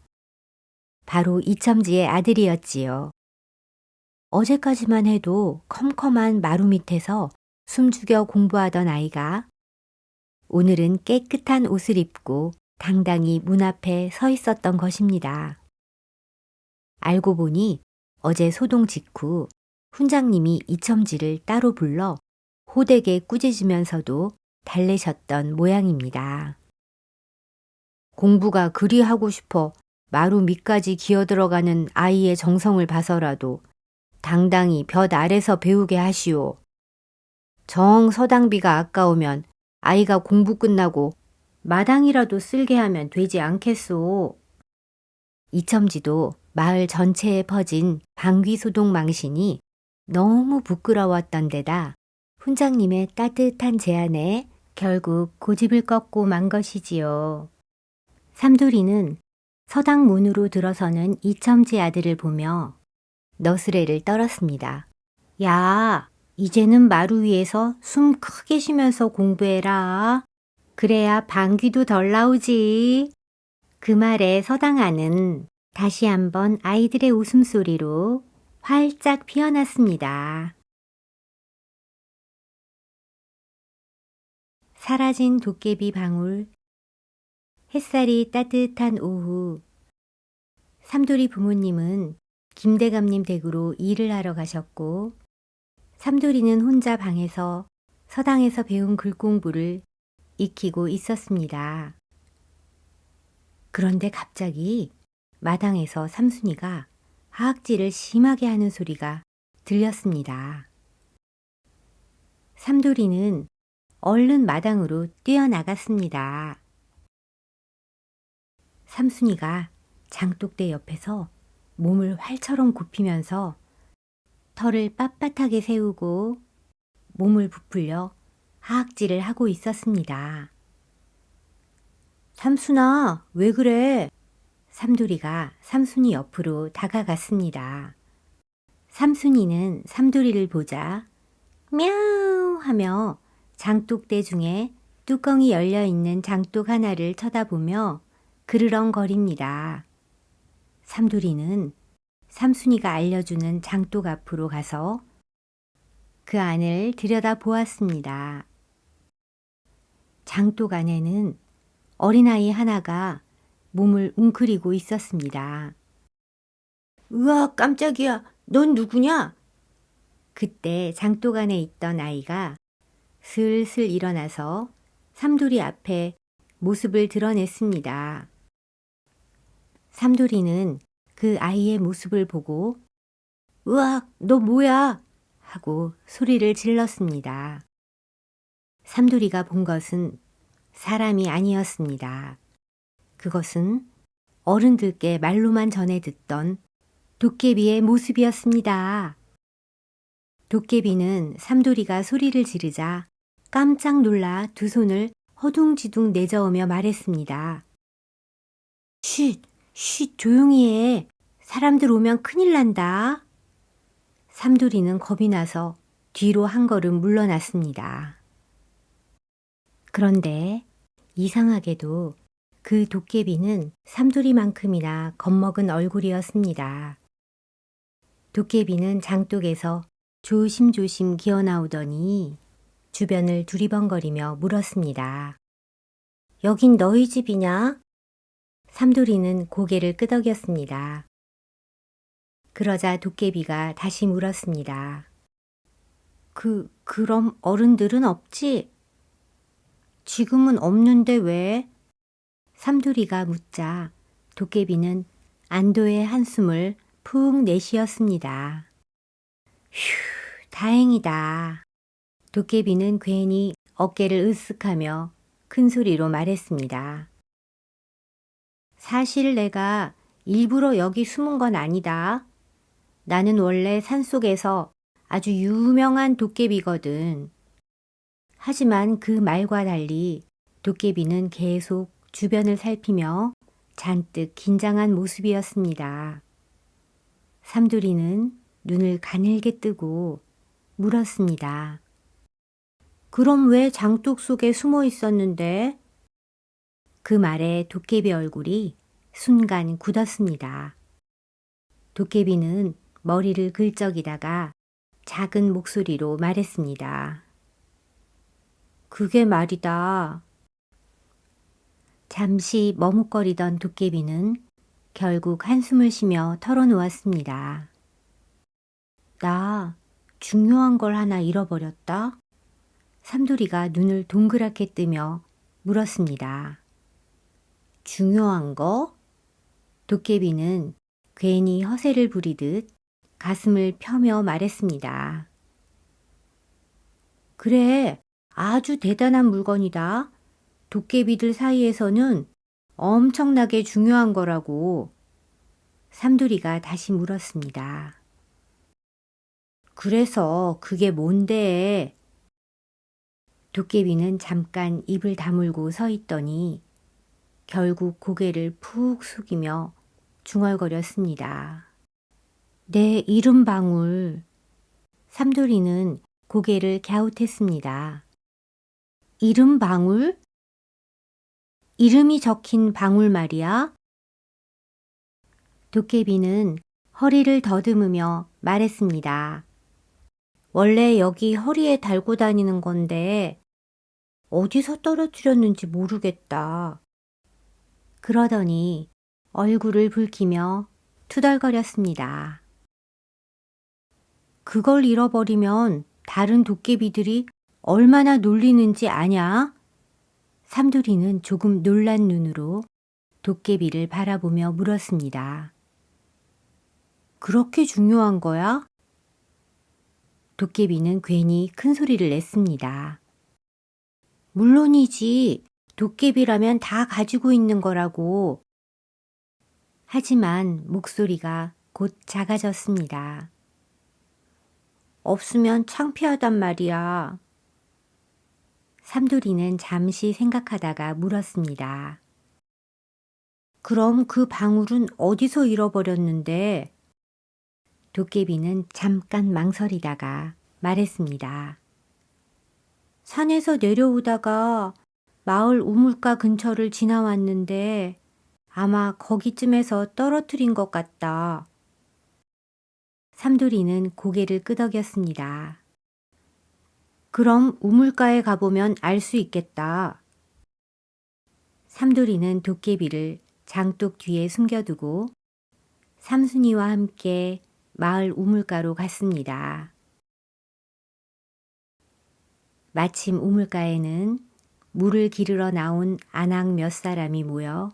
[SPEAKER 1] 바로 이첨지의 아들이었지요. 어제까지만 해도 컴컴한 마루 밑에서 숨죽여 공부하던 아이가 오늘은 깨끗한 옷을 입고 당당히 문 앞에 서 있었던 것입니다. 알고 보니 어제 소동 직후 훈장님이 이첨지를 따로 불러 호되게 꾸짖으면서도 달래셨던 모양입니다. 공부가 그리 하고 싶어 마루 밑까지 기어들어가는 아이의 정성을 봐서라도 당당히 볕 아래서 배우게 하시오. 정 서당비가 아까우면 아이가 공부 끝나고 마당이라도 쓸게 하면 되지 않겠소. 이첨지도 마을 전체에 퍼진 방귀소동 망신이 너무 부끄러웠던 데다 훈장님의 따뜻한 제안에 결국 고집을 꺾고 만 것이지요. 삼돌이는 서당 문으로 들어서는 이첨지 아들을 보며 너스레를 떨었습니다. 야, 이제는 마루 위에서 숨 크게 쉬면서 공부해라. 그래야 방귀도 덜 나오지. 그 말에 서당 안은 다시 한번 아이들의 웃음소리로 활짝 피어났습니다. 사라진 도깨비 방울. 햇살이 따뜻한 오후. 삼돌이 부모님은 김대감님 댁으로 일을 하러 가셨고 삼돌이는 혼자 방에서 서당에서 배운 글공부를 익히고 있었습니다. 그런데 갑자기 마당에서 삼순이가 하악질을 심하게 하는 소리가 들렸습니다. 삼돌이는 얼른 마당으로 뛰어나갔습니다. 삼순이가 장독대 옆에서 몸을 활처럼 굽히면서 털을 빳빳하게 세우고 몸을 부풀려 하악질을 하고 있었습니다. 삼순아, 왜 그래? 삼돌이가 삼순이 옆으로 다가갔습니다. 삼순이는 삼돌이를 보자 мя우 하며 장독대 중에 뚜껑이 열려있는 장독 하나를 쳐다보며 그르렁거립니다. 삼돌이는 삼순이가 알려주는 장독 앞으로 가서 그 안을 들여다보았습니다. 장독 안에는 어린아이 하나가 몸을 웅크리고 있었습니다. 으악, 깜짝이야. 넌 누구냐? 그때 장독 안에 있던 아이가 슬슬 일어나서 삼돌이 앞에 모습을 드러냈습니다. 삼돌이는 그 아이의 모습을 보고 으악, 너 뭐야? 하고 소리를 질렀습니다. 삼돌이가 본 것은 사람이 아니었습니다. 그것은 어른들께 말로만 전해 듣던 도깨비의 모습이었습니다. 도깨비는 삼돌이가 소리를 지르자 깜짝 놀라 두 손을 허둥지둥 내저으며 말했습니다. 쉿, 쉿, 조용히 해. 사람들 오면 큰일 난다. 삼돌이는 겁이 나서 뒤로 한 걸음 물러났습니다. 그런데 이상하게도 그 도깨비는 삼돌이만큼이나 겁먹은 얼굴이었습니다. 도깨비는 장독에서 조심조심 기어나오더니 주변을 두리번거리며 물었습니다. 여긴 너희 집이냐? 삼돌이는 고개를 끄덕였습니다. 그러자 도깨비가 다시 물었습니다. 그럼 어른들은 없지? 지금은 없는데 왜? 삼돌이가 묻자 도깨비는 안도의 한숨을 푹 내쉬었습니다. 휴, 다행이다. 도깨비는 괜히 어깨를 으쓱하며 큰 소리로 말했습니다. 사실 내가 일부러 여기 숨은 건 아니다. 나는 원래 산속에서 아주 유명한 도깨비거든. 하지만 그 말과 달리 도깨비는 계속 주변을 살피며 잔뜩 긴장한 모습이었습니다. 삼돌이는 눈을 가늘게 뜨고 물었습니다. 그럼 왜 장독 속에 숨어 있었는데? 그 말에 도깨비 얼굴이 순간 굳었습니다. 도깨비는 머리를 긁적이다가 작은 목소리로 말했습니다. 그게 말이다. 잠시 머뭇거리던 도깨비는 결국 한숨을 쉬며 털어놓았습니다. 나 중요한 걸 하나 잃어버렸다. 삼돌이가 눈을 동그랗게 뜨며 물었습니다. 중요한 거? 도깨비는 괜히 허세를 부리듯 가슴을 펴며 말했습니다. 그래, 아주 대단한 물건이다. 도깨비들 사이에서는 엄청나게 중요한 거라고. 삼돌이가 다시 물었습니다. 그래서 그게 뭔데? 도깨비는 잠깐 입을 다물고 서 있더니 결국 고개를 푹 숙이며 중얼거렸습니다. 내 이름 방울. 삼돌이는 고개를 갸웃했습니다. 이름 방울? 이름이 적힌 방울 말이야? 도깨비는 허리를 더듬으며 말했습니다. 원래 여기 허리에 달고 다니는 건데 어디서 떨어뜨렸는지 모르겠다. 그러더니 얼굴을 붉히며 투덜거렸습니다. 그걸 잃어버리면 다른 도깨비들이 얼마나 놀리는지 아냐? 삼돌이는 조금 놀란 눈으로 도깨비를 바라보며 물었습니다. 그렇게 중요한 거야? 도깨비는 괜히 큰 소리를 냈습니다. 물론이지. 도깨비라면 다 가지고 있는 거라고. 하지만 목소리가 곧 작아졌습니다. 없으면 창피하단 말이야. 삼돌이는 잠시 생각하다가 물었습니다. 그럼 그 방울은 어디서 잃어버렸는데? 도깨비는 잠깐 망설이다가 말했습니다. 산에서 내려오다가 마을 우물가 근처를 지나왔는데 아마 거기쯤에서 떨어뜨린 것 같다. 삼돌이는 고개를 끄덕였습니다. 그럼 우물가에 가보면 알 수 있겠다. 삼돌이는 도깨비를 장독 뒤에 숨겨두고 삼순이와 함께 마을 우물가로 갔습니다. 마침 우물가에는 물을 기르러 나온 아낙 몇 사람이 모여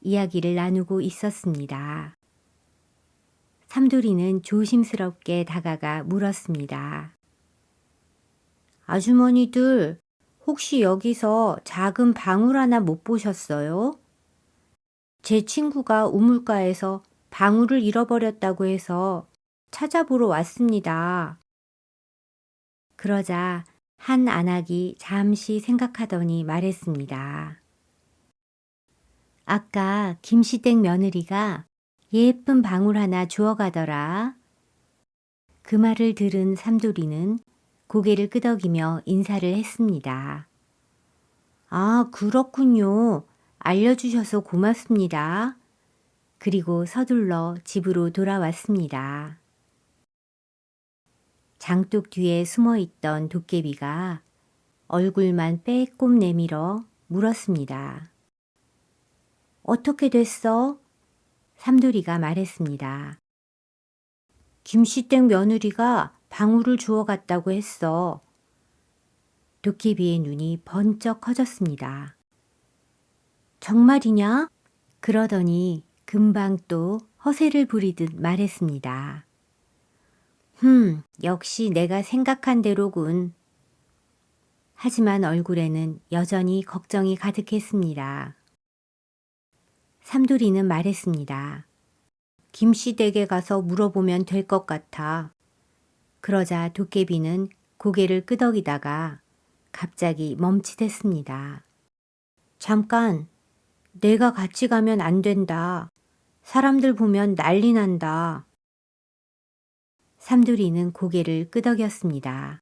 [SPEAKER 1] 이야기를 나누고 있었습니다. 삼돌이는 조심스럽게 다가가 물었습니다. 아주머니들, 혹시 여기서 작은 방울 하나 못 보셨어요? 제 친구가 우물가에서 방울을 잃어버렸다고 해서 찾아보러 왔습니다. 그러자 한 아낙이 잠시 생각하더니 말했습니다. 아까 김시댁 며느리가 예쁜 방울 하나 주워가더라. 그 말을 들은 삼돌이는 고개를 끄덕이며 인사를 했습니다. 아, 그렇군요. 알려주셔서 고맙습니다. 그리고 서둘러 집으로 돌아왔습니다. 장독 뒤에 숨어있던 도깨비가 얼굴만 빼꼼 내밀어 물었습니다. 어떻게 됐어? 삼돌이가 말했습니다. 김씨댁 며느리가 방울을 주워갔다고 했어. 도깨비의 눈이 번쩍 커졌습니다. 정말이냐? 그러더니 금방 또 허세를 부리듯 말했습니다. 역시 내가 생각한 대로군. 하지만 얼굴에는 여전히 걱정이 가득했습니다. 삼돌이는 말했습니다. 김씨 댁에 가서 물어보면 될 것 같아. 그러자 도깨비는 고개를 끄덕이다가 갑자기 멈칫했습니다. 잠깐, 내가 같이 가면 안 된다. 사람들 보면 난리 난다. 삼돌이는 고개를 끄덕였습니다.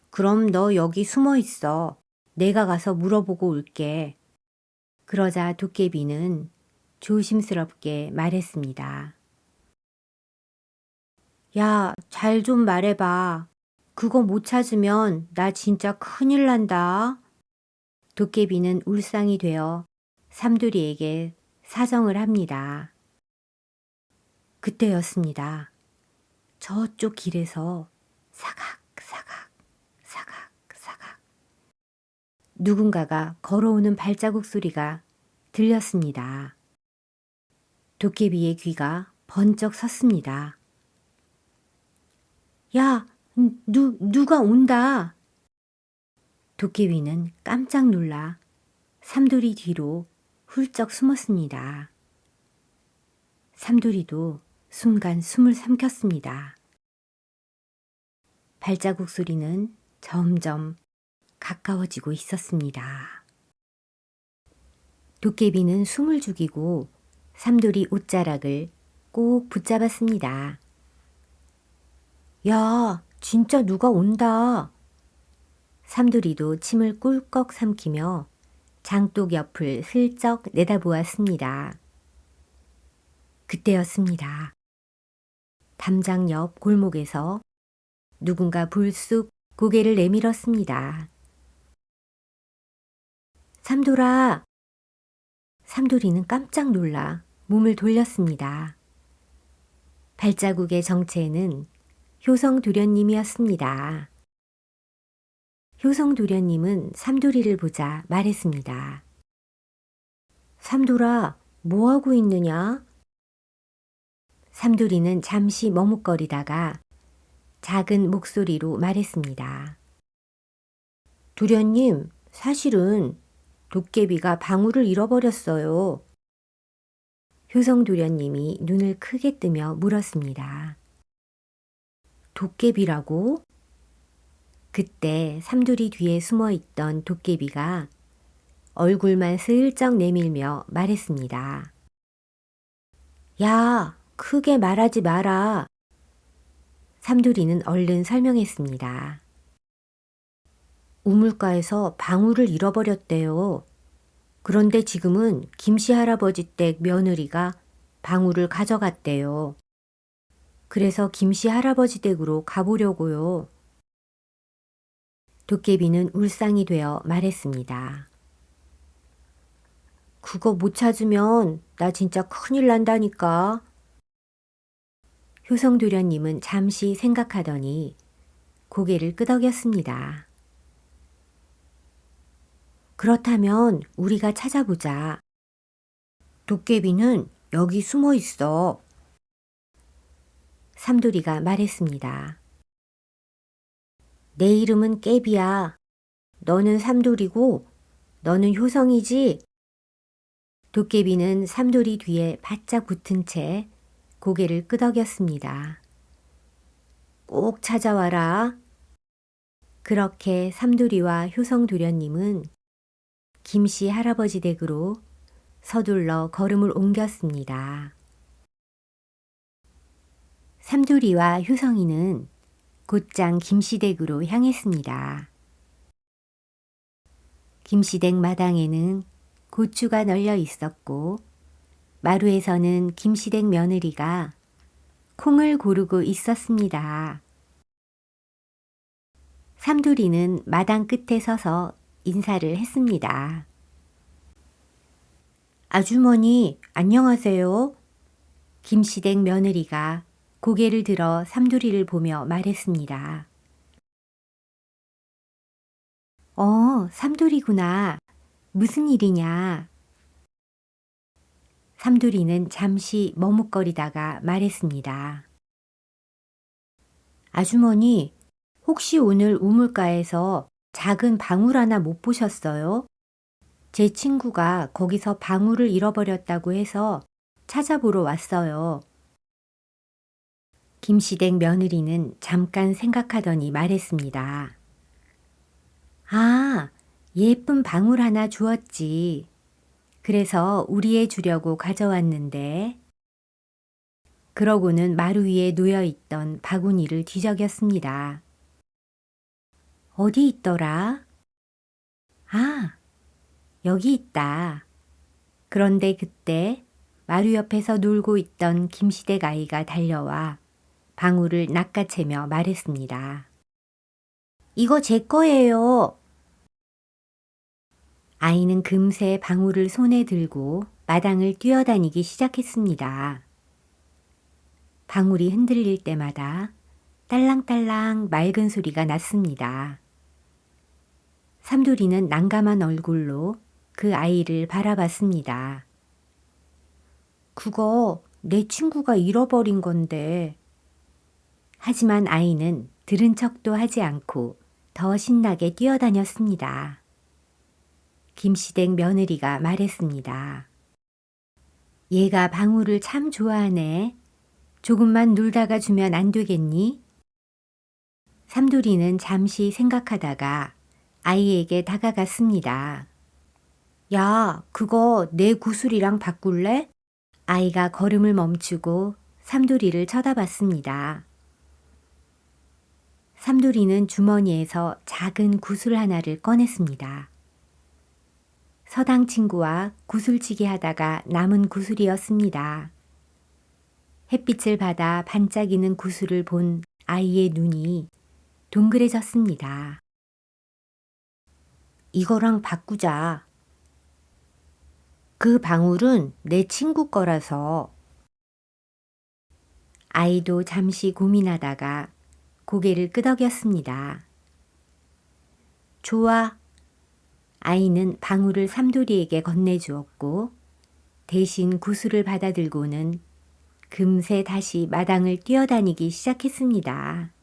[SPEAKER 1] 그럼 너 여기 숨어 있어. 내가 가서 물어보고 올게. 그러자 도깨비는 조심스럽게 말했습니다. 야, 잘 좀 말해봐. 그거 못 찾으면 나 진짜 큰일 난다. 도깨비는 울상이 되어 삼돌이에게 사정을 합니다. 그때였습니다. 저쪽 길에서 사각, 사각, 사각, 사각 누군가가 걸어오는 발자국 소리가 들렸습니다. 도깨비의 귀가 번쩍 섰습니다. 야, 누가 온다. 도깨비는 깜짝 놀라 삼돌이 뒤로 훌쩍 숨었습니다. 삼돌이도 순간 숨을 삼켰습니다. 발자국 소리는 점점 가까워지고 있었습니다. 도깨비는 숨을 죽이고 삼돌이 옷자락을 꼭 붙잡았습니다. 야, 진짜 누가 온다. 삼돌이도 침을 꿀꺽 삼키며 장독 옆을 슬쩍 내다보았습니다. 그때였습니다. 담장 옆 골목에서 누군가 불쑥 고개를 내밀었습니다. 삼돌아! 삼돌이는 깜짝 놀라 몸을 돌렸습니다. 발자국의 정체는 효성도련님이었습니다. 효성도련님은 삼돌이를 보자 말했습니다. 삼돌아, 뭐하고 있느냐? 삼돌이는 잠시 머뭇거리다가 작은 목소리로 말했습니다. 도련님, 사실은 도깨비가 방울을 잃어버렸어요. 효성도련님이 눈을 크게 뜨며 물었습니다. 도깨비라고? 그때 삼돌이 뒤에 숨어있던 도깨비가 얼굴만 슬쩍 내밀며 말했습니다. 야, 크게 말하지 마라. 삼돌이는 얼른 설명했습니다. 우물가에서 방울을 잃어버렸대요. 그런데 지금은 김씨 할아버지 댁 며느리가 방울을 가져갔대요. 그래서 김씨 할아버지 댁으로 가보려고요. 도깨비는 울상이 되어 말했습니다. 그거 못 찾으면 나 진짜 큰일 난다니까. 효성도련님은 잠시 생각하더니 고개를 끄덕였습니다. 그렇다면 우리가 찾아보자. 도깨비는 여기 숨어 있어. 삼돌이가 말했습니다. 내 이름은 깨비야. 너는 삼돌이고 너는 효성이지? 도깨비는 삼돌이 뒤에 바짝 붙은 채 고개를 끄덕였습니다. 꼭 찾아와라. 그렇게 삼돌이와 효성도련님은 김씨 할아버지 댁으로 서둘러 걸음을 옮겼습니다. 삼돌이와 효성이는 곧장 김씨 댁으로 향했습니다. 김씨 댁 마당에는 고추가 널려 있었고 마루에서는 김씨 댁 며느리가 콩을 고르고 있었습니다. 삼돌이는 마당 끝에 서서 인사를 했습니다. 아주머니, 안녕하세요. 김씨 댁 며느리가 고개를 들어 삼돌이를 보며 말했습니다. 삼돌이구나. 무슨 일이냐? 삼돌이는 잠시 머뭇거리다가 말했습니다. 아주머니, 혹시 오늘 우물가에서 작은 방울 하나 못 보셨어요? 제 친구가 거기서 방울을 잃어버렸다고 해서 찾아보러 왔어요. 김씨 댁 며느리는 잠깐 생각하더니 말했습니다. 아, 예쁜 방울 하나 주었지. 그래서 우리에 주려고 가져왔는데. 그러고는 마루 위에 놓여있던 바구니를 뒤적였습니다. 어디 있더라? 아, 여기 있다. 그런데 그때 마루 옆에서 놀고 있던 김시댁 아이가 달려와 방울을 낚아채며 말했습니다. 이거 제 거예요. 아이는 금세 방울을 손에 들고 마당을 뛰어다니기 시작했습니다. 방울이 흔들릴 때마다 딸랑딸랑 맑은 소리가 났습니다. 삼돌이는 난감한 얼굴로 그 아이를 바라봤습니다. 그거 내 친구가 잃어버린 건데. 하지만 아이는 들은 척도 하지 않고 더 신나게 뛰어다녔습니다. 김씨댁 며느리가 말했습니다. 얘가 방울을 참 좋아하네. 조금만 놀다가 주면 안 되겠니? 삼돌이는 잠시 생각하다가 아이에게 다가갔습니다. 야, 그거 내 구슬이랑 바꿀래? 아이가 걸음을 멈추고 삼돌이를 쳐다봤습니다. 삼돌이는 주머니에서 작은 구슬 하나를 꺼냈습니다. 서당 친구와 구슬치기 하다가 남은 구슬이었습니다. 햇빛을 받아 반짝이는 구슬을 본 아이의 눈이 동그래졌습니다. 이거랑 바꾸자. 그 방울은 내 친구 거라서. 아이도 잠시 고민하다가 고개를 끄덕였습니다. 좋아. 아이는 방울을 삼돌이에게 건네주었고 대신 구슬을 받아들고는 금세 다시 마당을 뛰어다니기 시작했습니다.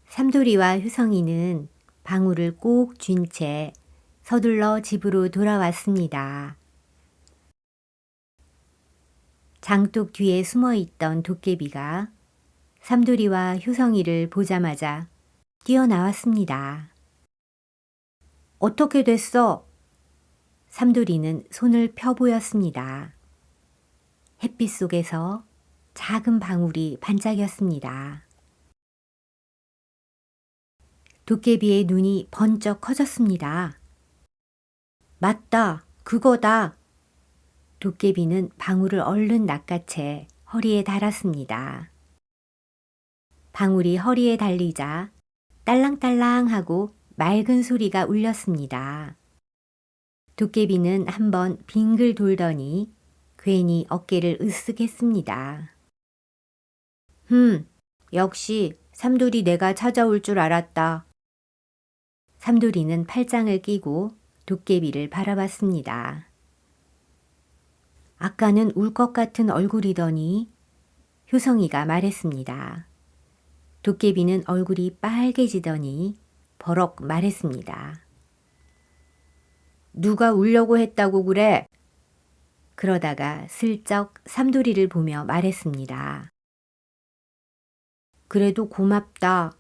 [SPEAKER 1] 삼돌이와 효성이는 방울을 꼭 쥔 채 서둘러 집으로 돌아왔습니다. 장독 뒤에 숨어있던 도깨비가 삼돌이와 효성이를 보자마자 뛰어나왔습니다. 어떻게 됐어? 삼돌이는 손을 펴 보였습니다. 햇빛 속에서 작은 방울이 반짝였습니다. 도깨비의 눈이 번쩍 커졌습니다. 맞다, 그거다. 도깨비는 방울을 얼른 낚아채 허리에 달았습니다. 방울이 허리에 달리자 딸랑딸랑하고 맑은 소리가 울렸습니다. 도깨비는 한번 빙글 돌더니 괜히 어깨를 으쓱했습니다. 역시 삼돌이 내가 찾아올 줄 알았다. 삼돌이는 팔짱을 끼고 도깨비를 바라봤습니다. 아까는 울 것 같은 얼굴이더니 효성이가 말했습니다. 도깨비는 얼굴이 빨개지더니 버럭 말했습니다. 누가 울려고 했다고 그래? 그러다가 슬쩍 삼돌이를 보며 말했습니다. 그래도 고맙다.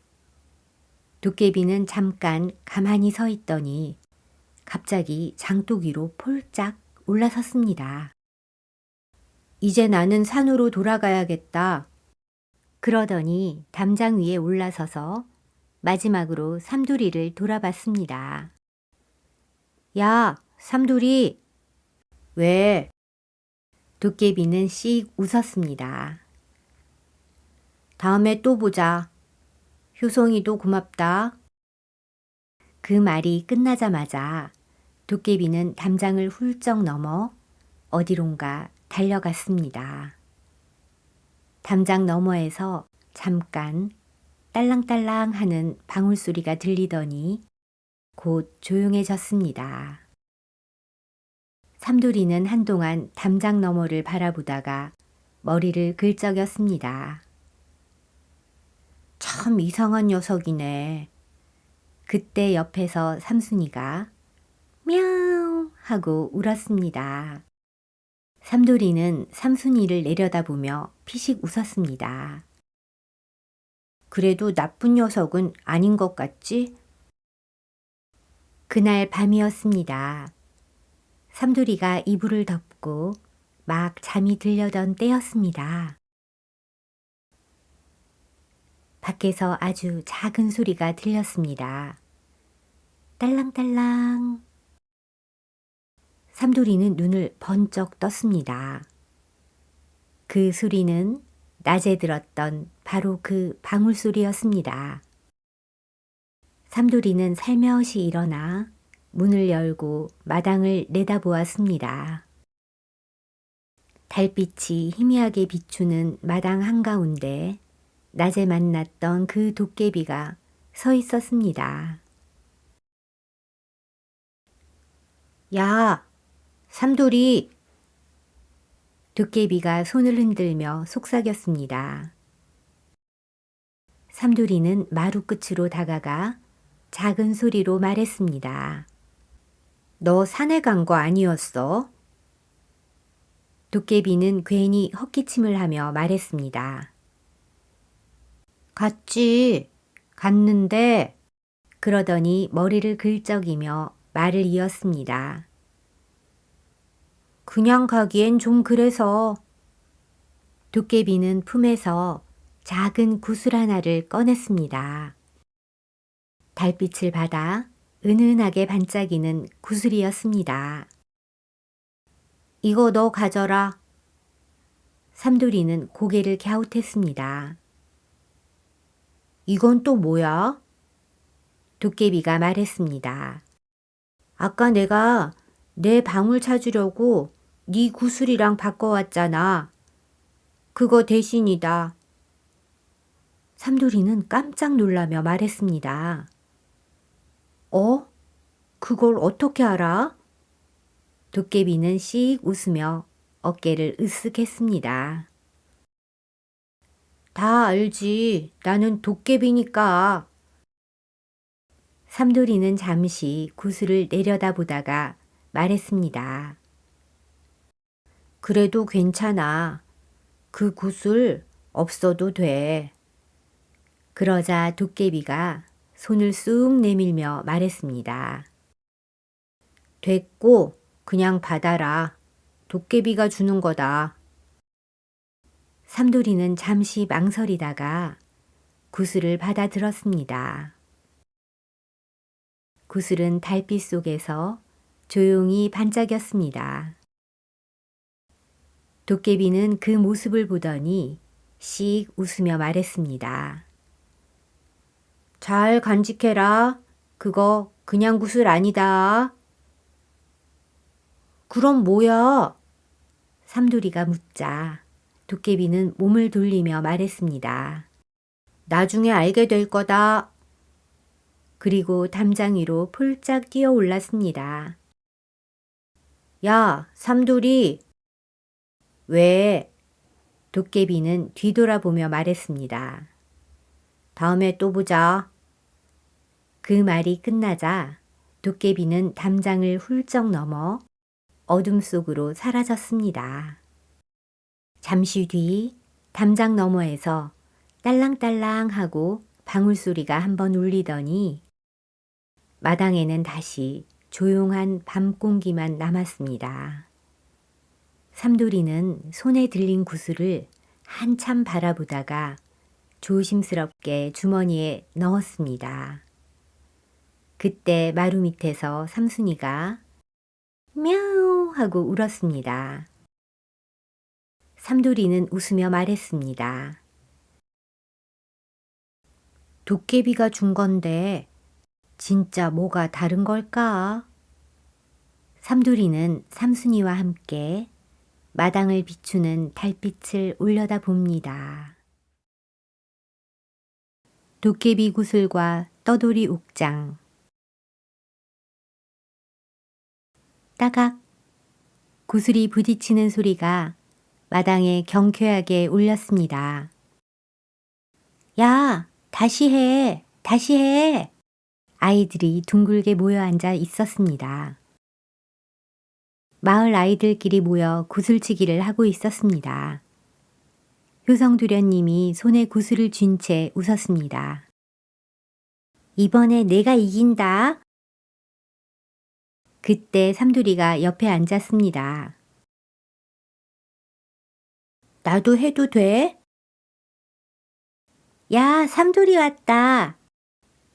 [SPEAKER 1] 도깨비는 잠깐 가만히 서 있더니 갑자기 장독 위로 폴짝 올라섰습니다. 이제 나는 산으로 돌아가야겠다. 그러더니 담장 위에 올라서서 마지막으로 삼돌이를 돌아봤습니다. 야, 삼돌이! 왜? 도깨비는 씩 웃었습니다. 다음에 또 보자. 효성이도 고맙다. 그 말이 끝나자마자 도깨비는 담장을 훌쩍 넘어 어디론가 달려갔습니다. 담장 너머에서 잠깐 딸랑딸랑 하는 방울소리가 들리더니 곧 조용해졌습니다. 삼돌이는 한동안 담장 너머를 바라보다가 머리를 긁적였습니다. 참 이상한 녀석이네. 그때 옆에서 삼순이가 мя우 하고 울었습니다. 삼돌이는 삼순이를 내려다보며 피식 웃었습니다. 그래도 나쁜 녀석은 아닌 것 같지? 그날 밤이었습니다. 삼돌이가 이불을 덮고 막 잠이 들려던 때였습니다. 밖에서 아주 작은 소리가 들렸습니다. 딸랑딸랑. 삼돌이는 눈을 번쩍 떴습니다. 그 소리는 낮에 들었던 바로 그 방울소리였습니다. 삼돌이는 살며시 일어나 문을 열고 마당을 내다보았습니다. 달빛이 희미하게 비추는 마당 한가운데 낮에 만났던 그 도깨비가 서 있었습니다. 야, 삼돌이! 도깨비가 손을 흔들며 속삭였습니다. 삼돌이는 마루 끝으로 다가가 작은 소리로 말했습니다. 너 산에 간 거 아니었어? 도깨비는 괜히 헛기침을 하며 말했습니다. 갔지. 갔는데 그러더니 머리를 긁적이며 말을 이었습니다. 그냥 가기엔 좀 그래서. 도깨비는 품에서 작은 구슬 하나를 꺼냈습니다. 달빛을 받아 은은하게 반짝이는 구슬이었습니다. 이거 너 가져라. 삼돌이는 고개를 갸웃했습니다. 이건 또 뭐야? 도깨비가 말했습니다. 아까 내가 내 방울 찾으려고 네 구슬이랑 바꿔왔잖아. 그거 대신이다. 삼돌이는 깜짝 놀라며 말했습니다. 어? 그걸 어떻게 알아? 도깨비는 씩 웃으며 어깨를 으쓱했습니다. 다 알지. 나는 도깨비니까. 삼돌이는 잠시 구슬을 내려다보다가 말했습니다. 그래도 괜찮아. 그 구슬 없어도 돼. 그러자 도깨비가 손을 쑥 내밀며 말했습니다. 됐고 그냥 받아라. 도깨비가 주는 거다. 삼돌이는 잠시 망설이다가 구슬을 받아들었습니다. 구슬은 달빛 속에서 조용히 반짝였습니다. 도깨비는 그 모습을 보더니 씩 웃으며 말했습니다. 잘 간직해라. 그거 그냥 구슬 아니다. 그럼 뭐야? 삼돌이가 묻자 도깨비는 몸을 돌리며 말했습니다. 나중에 알게 될 거다. 그리고 담장 위로 폴짝 뛰어 올랐습니다. 야, 삼돌이! 왜? 도깨비는 뒤돌아보며 말했습니다. 다음에 또 보자. 그 말이 끝나자 도깨비는 담장을 훌쩍 넘어 어둠 속으로 사라졌습니다. 잠시 뒤 담장 너머에서 딸랑딸랑하고 방울소리가 한번 울리더니 마당에는 다시 조용한 밤 공기만 남았습니다. 삼돌이는 손에 들린 구슬을 한참 바라보다가 조심스럽게 주머니에 넣었습니다. 그때 마루 밑에서 삼순이가 мя우 하고 울었습니다. 삼돌이는 웃으며 말했습니다. 도깨비가 준 건데 진짜 뭐가 다른 걸까? 삼돌이는 삼순이와 함께 마당을 비추는 달빛을 올려다봅니다. 도깨비 구슬과 떠돌이 옥장. 따각 구슬이 부딪히는 소리가 마당에 경쾌하게 울렸습니다. 야, 다시 해, 다시 해. 아이들이 둥글게 모여 앉아 있었습니다. 마을 아이들끼리 모여 구슬치기를 하고 있었습니다. 효성도련님이 손에 구슬을 쥔 채 웃었습니다. 이번에 내가 이긴다. 그때 삼돌이가 옆에 앉았습니다. 나도 해도 돼? 야, 삼돌이 왔다.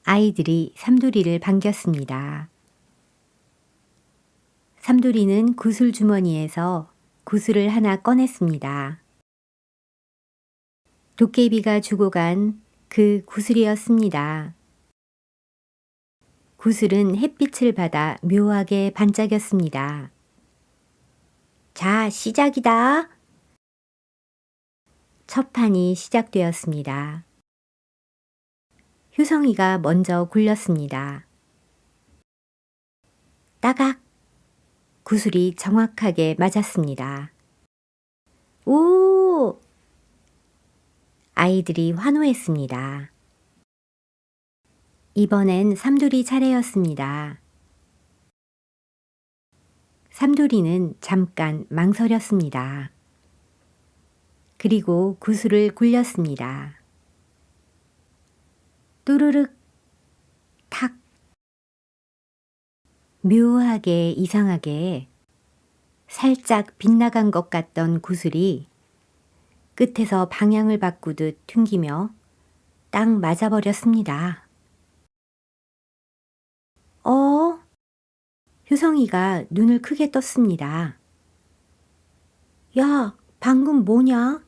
[SPEAKER 1] 아이들이 삼돌이를 반겼습니다. 삼돌이는 구슬 주머니에서 구슬을 하나 꺼냈습니다. 도깨비가 주고 간 그 구슬이었습니다. 구슬은 햇빛을 받아 묘하게 반짝였습니다. 자, 시작이다. 첫 판이 시작되었습니다. 효성이가 먼저 굴렸습니다. 따각! 구슬이 정확하게 맞았습니다. 오! 아이들이 환호했습니다. 이번엔 삼돌이 차례였습니다. 삼돌이는 잠깐 망설였습니다. 그리고 구슬을 굴렸습니다. 또르륵 탁. 묘하게 이상하게 살짝 빗나간 것 같던 구슬이 끝에서 방향을 바꾸듯 튕기며 딱 맞아버렸습니다. 효성이가 눈을 크게 떴습니다. 야, 방금 뭐냐?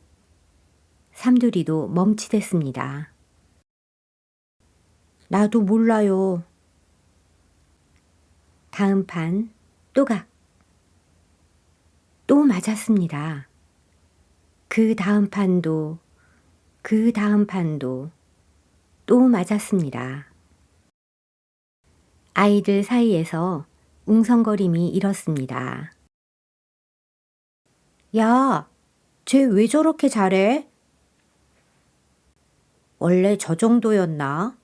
[SPEAKER 1] 삼돌이도 멈칫했습니다. 나도 몰라요. 다음 판 또각. 또 맞았습니다. 그 다음 판도, 그 다음 판도 또 맞았습니다. 아이들 사이에서 웅성거림이 일었습니다. 야, 쟤 왜 저렇게 잘해? 원래 저 정도였나?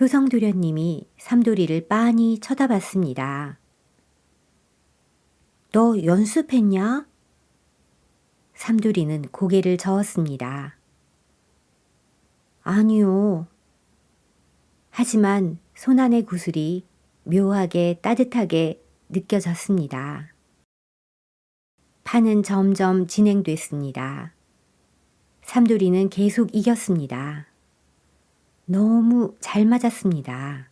[SPEAKER 1] 효성도련님이 삼돌이를 빤히 쳐다봤습니다. 너 연습했냐? 삼돌이는 고개를 저었습니다. 아니요. 하지만 손안의 구슬이 묘하게 따뜻하게 느껴졌습니다. 판은 점점 진행됐습니다. 삼돌이는 계속 이겼습니다. 너무 잘 맞았습니다.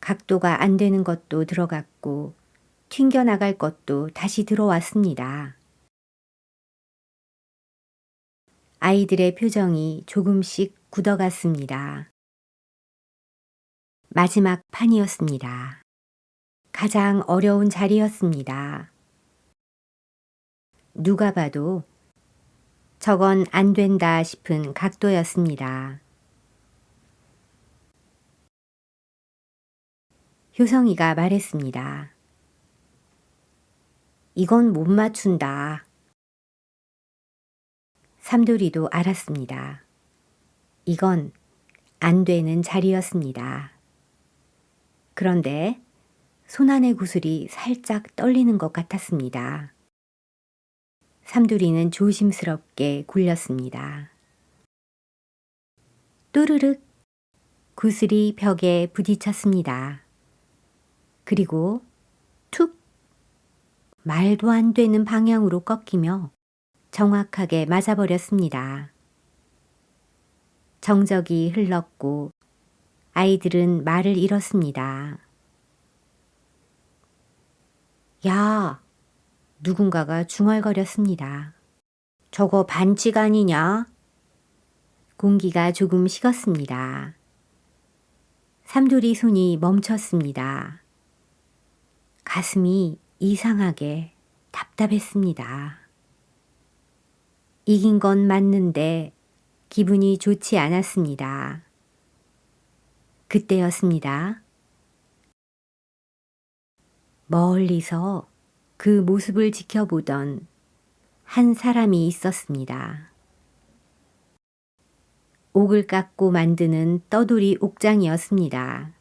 [SPEAKER 1] 각도가 안 되는 것도 들어갔고 튕겨나갈 것도 다시 들어왔습니다. 아이들의 표정이 조금씩 굳어갔습니다. 마지막 판이었습니다. 가장 어려운 자리였습니다. 누가 봐도 저건 안 된다 싶은 각도였습니다. 효성이가 말했습니다. 이건 못 맞춘다. 삼돌이도 알았습니다. 이건 안 되는 자리였습니다. 그런데 손안의 구슬이 살짝 떨리는 것 같았습니다. 삼돌이는 조심스럽게 굴렸습니다. 또르륵 구슬이 벽에 부딪혔습니다. 그리고 툭 말도 안 되는 방향으로 꺾이며 정확하게 맞아버렸습니다. 정적이 흘렀고 아이들은 말을 잃었습니다. 야! 누군가가 중얼거렸습니다. 저거 반칙 아니냐? 공기가 조금 식었습니다. 삼돌이 손이 멈췄습니다. 가슴이 이상하게 답답했습니다. 이긴 건 맞는데 기분이 좋지 않았습니다. 그때였습니다. 멀리서 그 모습을 지켜보던 한 사람이 있었습니다. 옥을 깎고 만드는 떠돌이 옥장이었습니다.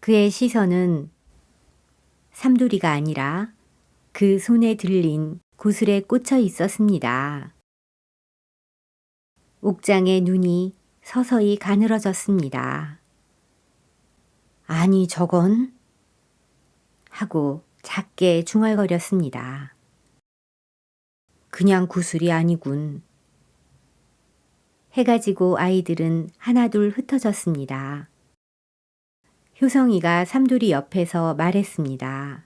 [SPEAKER 1] 그의 시선은 삼돌이가 아니라 그 손에 들린 구슬에 꽂혀 있었습니다. 옥장의 눈이 서서히 가늘어졌습니다. 아니 저건? 하고 작게 중얼거렸습니다. 그냥 구슬이 아니군. 해가 지고 아이들은 하나둘 흩어졌습니다. 효성이가 삼돌이 옆에서 말했습니다.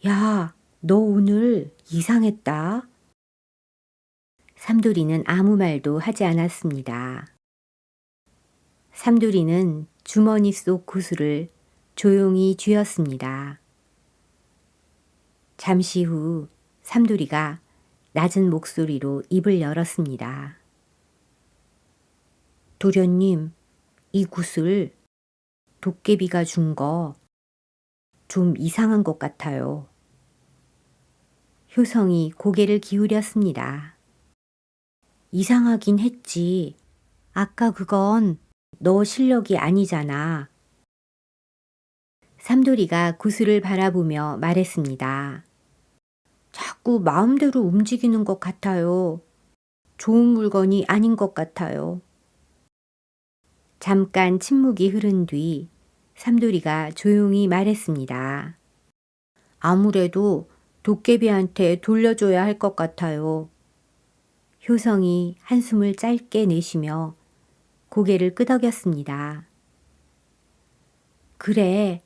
[SPEAKER 1] 야, 너 오늘 이상했다. 삼돌이는 아무 말도 하지 않았습니다. 삼돌이는 주머니 속 구슬을 조용히 쥐었습니다. 잠시 후 삼돌이가 낮은 목소리로 입을 열었습니다. 도련님, 이 굿을 도깨비가 준 거 좀 이상한 것 같아요. 효성이 고개를 기울였습니다. 이상하긴 했지. 아까 그건 너 실력이 아니잖아. 삼돌이가 구슬을 바라보며 말했습니다. 자꾸 마음대로 움직이는 것 같아요. 좋은 물건이 아닌 것 같아요. 잠깐 침묵이 흐른 뒤 삼돌이가 조용히 말했습니다. 아무래도 도깨비한테 돌려줘야 할 것 같아요. 효성이 한숨을 짧게 내쉬며 고개를 끄덕였습니다. 그래,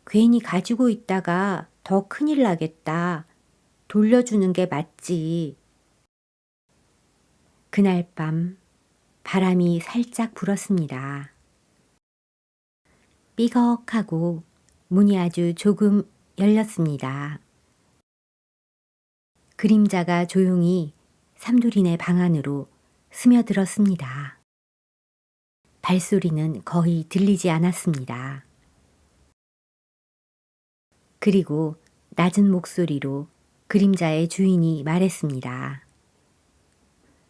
[SPEAKER 1] 괜히 가지고 있다가 더 큰일 나겠다. 돌려주는 게 맞지. 그날 밤 바람이 살짝 불었습니다. 삐걱하고 문이 아주 조금 열렸습니다. 그림자가 조용히 삼돌이네 방 안으로 스며들었습니다. 발소리는 거의 들리지 않았습니다. 그리고 낮은 목소리로 그림자의 주인이 말했습니다.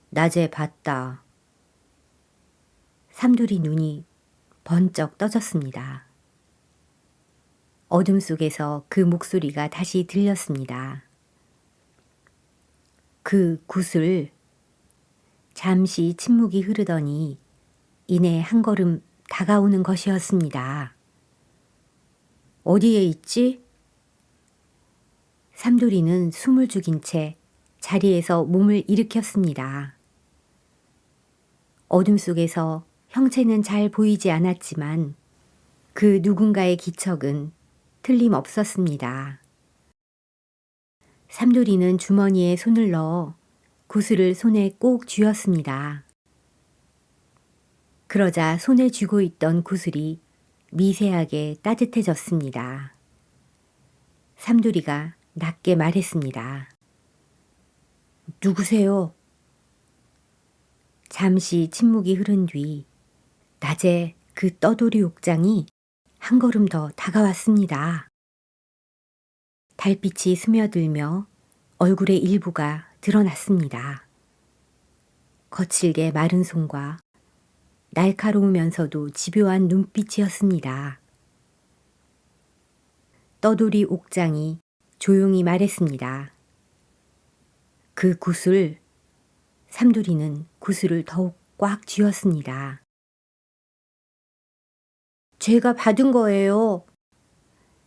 [SPEAKER 1] 낮에 봤다. 삼돌이 눈이 번쩍 떠졌습니다. 어둠 속에서 그 목소리가 다시 들렸습니다. 그 굿을. 잠시 침묵이 흐르더니 이내 한 걸음 다가오는 것이었습니다. 어디에 있지? 삼돌이는 숨을 죽인 채 자리에서 몸을 일으켰습니다. 어둠 속에서 형체는 잘 보이지 않았지만 그 누군가의 기척은 틀림없었습니다. 삼돌이는 주머니에 손을 넣어 구슬을 손에 꼭 쥐었습니다. 그러자 손에 쥐고 있던 구슬이 미세하게 따뜻해졌습니다. 삼돌이가 낮게 말했습니다. 누구세요? 잠시 침묵이 흐른 뒤 낮에 그 떠돌이 옥장이 한 걸음 더 다가왔습니다. 달빛이 스며들며 얼굴의 일부가 드러났습니다. 거칠게 마른 손과 날카로우면서도 집요한 눈빛이었습니다. 떠돌이 옥장이 조용히 말했습니다. 그 굿을. 삼돌이는 구슬을 더욱 꽉 쥐었습니다. 제가 받은 거예요.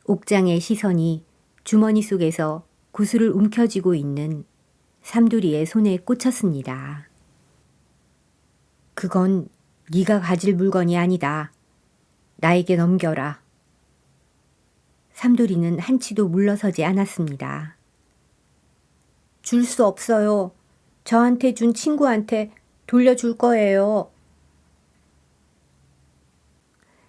[SPEAKER 1] 옥장의 시선이 주머니 속에서 구슬을 움켜쥐고 있는 삼돌이의 손에 꽂혔습니다. 그건 네가 가질 물건이 아니다. 나에게 넘겨라. 삼돌이는 한치도 물러서지 않았습니다. 줄 수 없어요. 저한테 준 친구한테 돌려줄 거예요.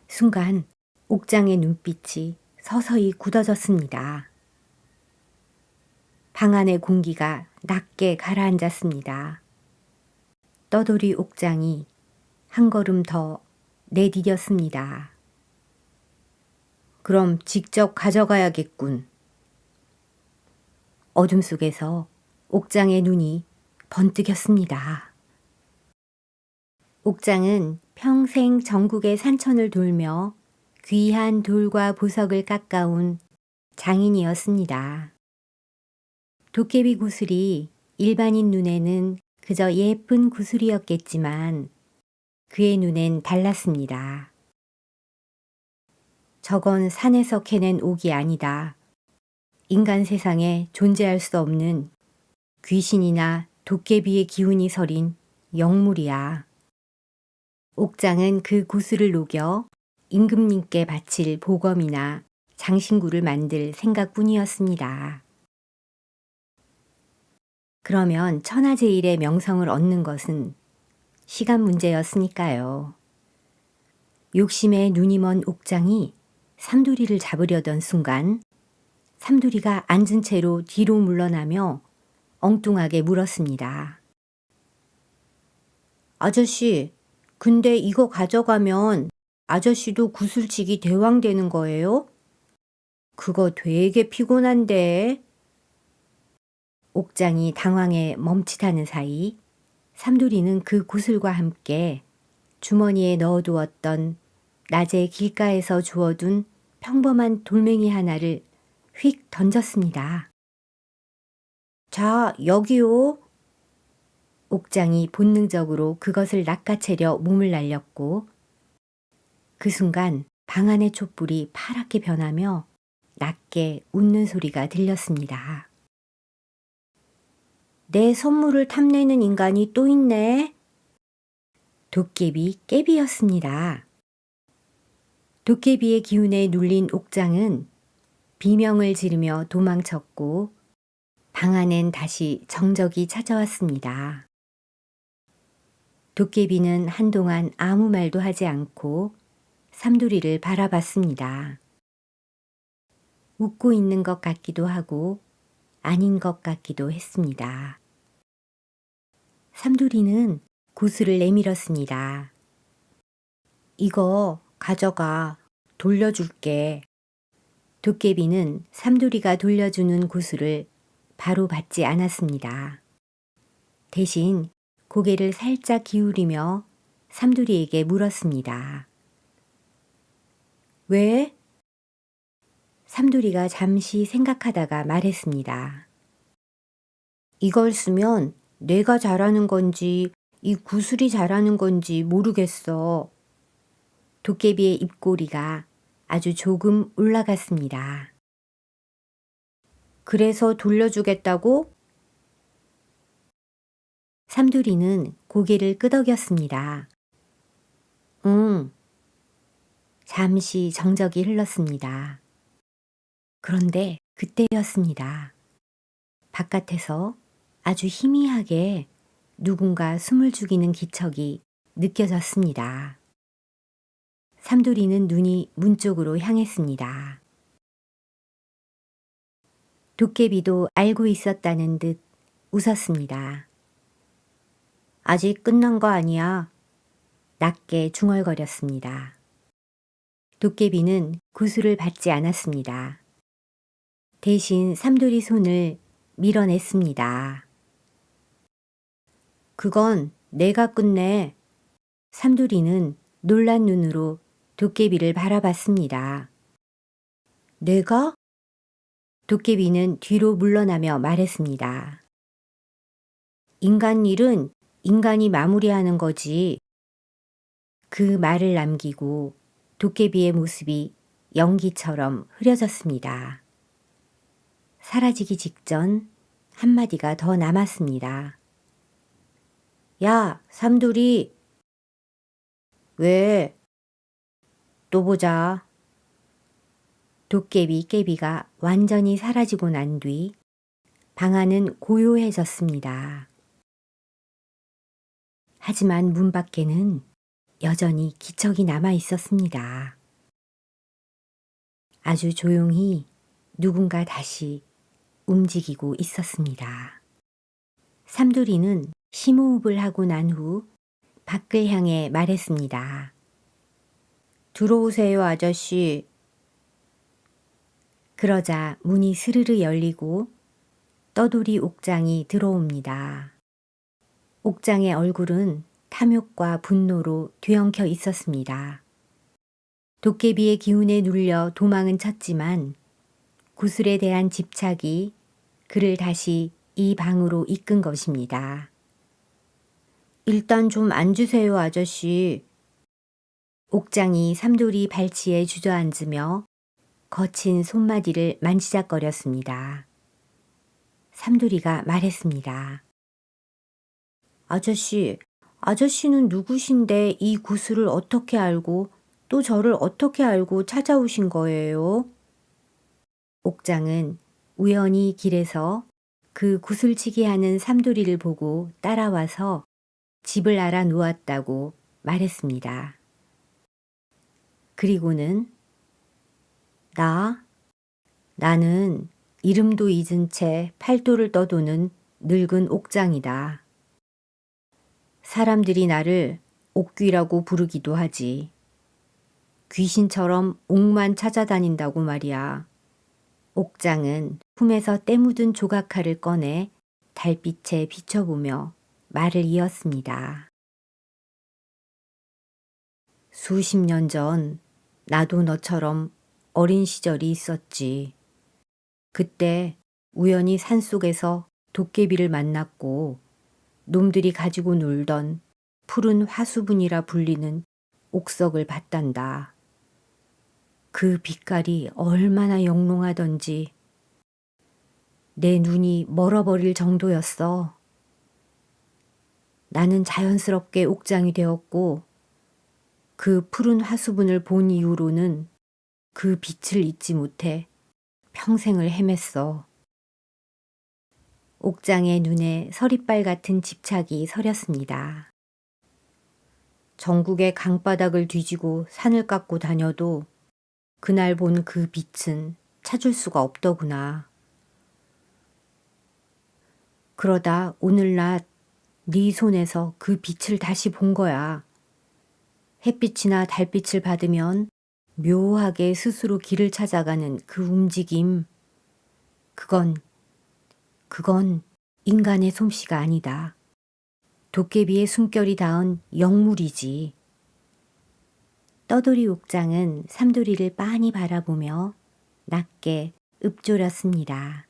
[SPEAKER 1] 순간 옥장의 눈빛이 서서히 굳어졌습니다. 방 안의 공기가 낮게 가라앉았습니다. 떠돌이 옥장이 한 걸음 더 내디뎠습니다. 그럼 직접 가져가야겠군. 어둠 속에서 옥장의 눈이 번뜩였습니다. 옥장은 평생 전국의 산천을 돌며 귀한 돌과 보석을 깎아온 장인이었습니다. 도깨비 구슬이 일반인 눈에는 그저 예쁜 구슬이었겠지만 그의 눈엔 달랐습니다. 저건 산에서 캐낸 옥이 아니다. 인간 세상에 존재할 수 없는 귀신이나 도깨비의 기운이 서린 영물이야. 옥장은 그 구슬을 녹여 임금님께 바칠 보검이나 장신구를 만들 생각뿐이었습니다. 그러면 천하제일의 명성을 얻는 것은 시간 문제였으니까요. 욕심에 눈이 먼 옥장이 삼돌이를 잡으려던 순간 삼돌이가 앉은 채로 뒤로 물러나며 엉뚱하게 물었습니다. 아저씨, 근데 이거 가져가면 아저씨도 구슬치기 대왕 되는 거예요? 그거 되게 피곤한데. 옥장이 당황해 멈칫하는 사이 삼돌이는 그 구슬과 함께 주머니에 넣어두었던 낮에 길가에서 주워둔 평범한 돌멩이 하나를 휙 던졌습니다. 자, 여기요. 옥장이 본능적으로 그것을 낚아채려 몸을 날렸고 그 순간 방 안의 촛불이 파랗게 변하며 낮게 웃는 소리가 들렸습니다. 내 선물을 탐내는 인간이 또 있네. 도깨비 깨비였습니다. 도깨비의 기운에 눌린 옥장은 비명을 지르며 도망쳤고 방 안엔 다시 정적이 찾아왔습니다. 도깨비는 한동안 아무 말도 하지 않고 삼돌이를 바라봤습니다. 웃고 있는 것 같기도 하고 아닌 것 같기도 했습니다. 삼돌이는 구슬을 내밀었습니다. 이거 가져가. 돌려줄게. 도깨비는 삼돌이가 돌려주는 구슬을 바로 받지 않았습니다. 대신 고개를 살짝 기울이며 삼돌이에게 물었습니다. 왜? 삼돌이가 잠시 생각하다가 말했습니다. 이걸 쓰면 내가 잘하는 건지 이 구슬이 잘하는 건지 모르겠어. 도깨비의 입꼬리가 아주 조금 올라갔습니다. 그래서 돌려주겠다고? 삼돌이는 고개를 끄덕였습니다. 응. 잠시 정적이 흘렀습니다. 그런데 그때였습니다. 바깥에서 아주 희미하게 누군가 숨을 죽이는 기척이 느껴졌습니다. 삼돌이는 눈이 문 쪽으로 향했습니다. 도깨비도 알고 있었다는 듯 웃었습니다. 아직 끝난 거 아니야. 낮게 중얼거렸습니다. 도깨비는 구슬을 받지 않았습니다. 대신 삼돌이 손을 밀어냈습니다. 그건 내가 끝내. 삼돌이는 놀란 눈으로 도깨비를 바라봤습니다. 내가? 도깨비는 뒤로 물러나며 말했습니다. 인간 일은 인간이 마무리하는 거지. 그 말을 남기고 도깨비의 모습이 연기처럼 흐려졌습니다. 사라지기 직전 한마디가 더 남았습니다. 야, 삼돌이. 왜? 또 보자. 도깨비 깨비가 완전히 사라지고 난 뒤 방 안은 고요해졌습니다. 하지만 문 밖에는 여전히 기척이 남아 있었습니다. 아주 조용히 누군가 다시 움직이고 있었습니다. 삼돌이는 심호흡을 하고 난 후 밖을 향해 말했습니다. 들어오세요, 아저씨. 그러자 문이 스르르 열리고 떠돌이 옥장이 들어옵니다. 옥장의 얼굴은 탐욕과 분노로 뒤엉켜 있었습니다. 도깨비의 기운에 눌려 도망은 쳤지만 구슬에 대한 집착이 그를 다시 이 방으로 이끈 것입니다. 일단 좀 앉으세요, 아저씨. 옥장이 삼돌이 발치에 주저앉으며 거친 손마디를 만지작거렸습니다. 삼돌이가 말했습니다. 아저씨, 아저씨는 누구신데 이 구슬을 어떻게 알고 또 저를 어떻게 알고 찾아오신 거예요? 옥장은 우연히 길에서 그 구슬치기 하는 삼돌이를 보고 따라와서 집을 알아 누웠다고 말했습니다. 그리고는 나는 이름도 잊은 채 팔도를 떠도는 늙은 옥장이다. 사람들이 나를 옥귀라고 부르기도 하지. 귀신처럼 옥만 찾아다닌다고 말이야. 옥장은 품에서 때 묻은 조각칼을 꺼내 달빛에 비춰보며 말을 이었습니다. 수십 년 전 나도 너처럼 어린 시절이 있었지. 그때 우연히 산속에서 도깨비를 만났고 놈들이 가지고 놀던 푸른 화수분이라 불리는 옥석을 봤단다. 그 빛깔이 얼마나 영롱하던지 내 눈이 멀어버릴 정도였어. 나는 자연스럽게 옥장이 되었고 그 푸른 화수분을 본 이후로는 그 빛을 잊지 못해 평생을 헤맸어. 옥장의 눈에 서리빨 같은 집착이 서렸습니다. 전국의 강바닥을 뒤지고 산을 깎고 다녀도 그날 본 그 빛은 찾을 수가 없더구나. 그러다 오늘날 네 손에서 그 빛을 다시 본 거야. 햇빛이나 달빛을 받으면 묘하게 스스로 길을 찾아가는 그 움직임. 그건 인간의 솜씨가 아니다. 도깨비의 숨결이 닿은 영물이지. 떠돌이 옥장은 삼돌이를 빤히 바라보며 낮게 읊조렸습니다.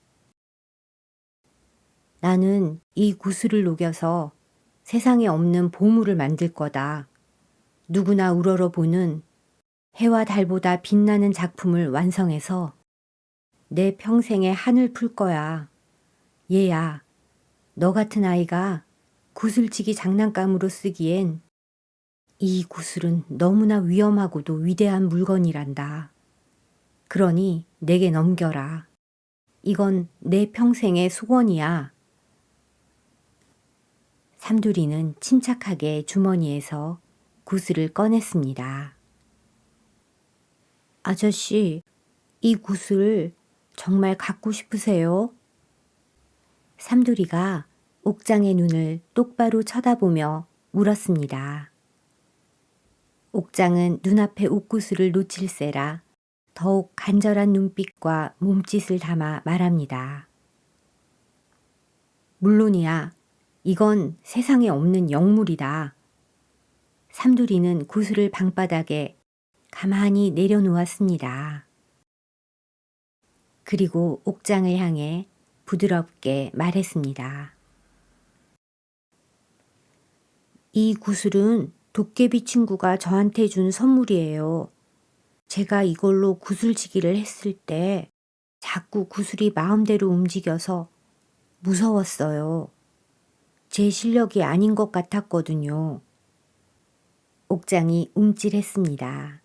[SPEAKER 1] 나는 이 구슬을 녹여서 세상에 없는 보물을 만들 거다. 누구나 우러러보는 해와 달보다 빛나는 작품을 완성해서 내 평생에 한을 풀 거야. 얘야, 너 같은 아이가 구슬치기 장난감으로 쓰기엔 이 구슬은 너무나 위험하고도 위대한 물건이란다. 그러니 내게 넘겨라. 이건 내 평생의 소원이야. 삼두리는 침착하게 주머니에서 구슬을 꺼냈습니다. 아저씨, 이 구슬 정말 갖고 싶으세요? 삼두리가 옥장의 눈을 똑바로 쳐다보며 물었습니다. 옥장은 눈앞의 옥구슬을 놓칠세라 더욱 간절한 눈빛과 몸짓을 담아 말합니다. 물론이야. 이건 세상에 없는 영물이다. 삼두리는 구슬을 방바닥에 가만히 내려놓았습니다. 그리고 옥장을 향해 부드럽게 말했습니다. 이 구슬은 도깨비 친구가 저한테 준 선물이에요. 제가 이걸로 구슬치기를 했을 때 자꾸 구슬이 마음대로 움직여서 무서웠어요. 제 실력이 아닌 것 같았거든요. 옥장이 움찔했습니다.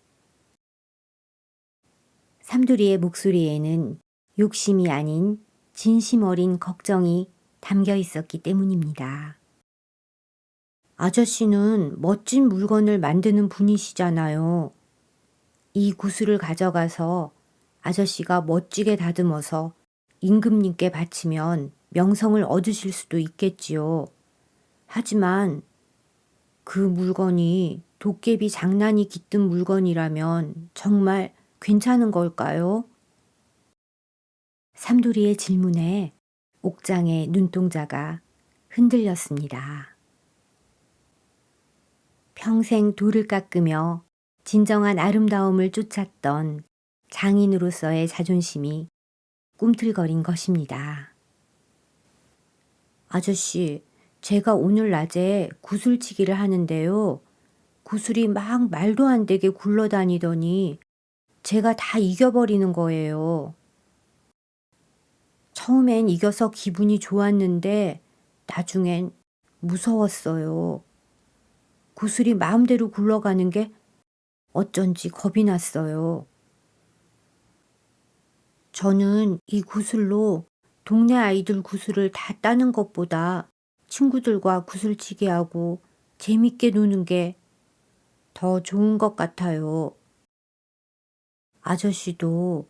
[SPEAKER 1] 삼두리의 목소리에는 욕심이 아닌 진심 어린 걱정이 담겨 있었기 때문입니다. 아저씨는 멋진 물건을 만드는 분이시잖아요. 이 구슬을 가져가서 아저씨가 멋지게 다듬어서 임금님께 바치면 명성을 얻으실 수도 있겠지요. 하지만 그 물건이 도깨비 장난이 깃든 물건이라면 정말 괜찮은 걸까요? 삼두리의 질문에 옥장의 눈동자가 흔들렸습니다. 평생 돌을 깎으며 진정한 아름다움을 쫓았던 장인으로서의 자존심이 꿈틀거린 것입니다. 아저씨, 제가 오늘 낮에 구슬치기를 하는데요. 구슬이 막 말도 안 되게 굴러다니더니 제가 다 이겨버리는 거예요. 처음엔 이겨서 기분이 좋았는데 나중엔 무서웠어요. 구슬이 마음대로 굴러가는 게 어쩐지 겁이 났어요. 저는 이 구슬로 동네 아이들 구슬을 다 따는 것보다 친구들과 구슬치기 하고 재밌게 노는 게 더 좋은 것 같아요. 아저씨도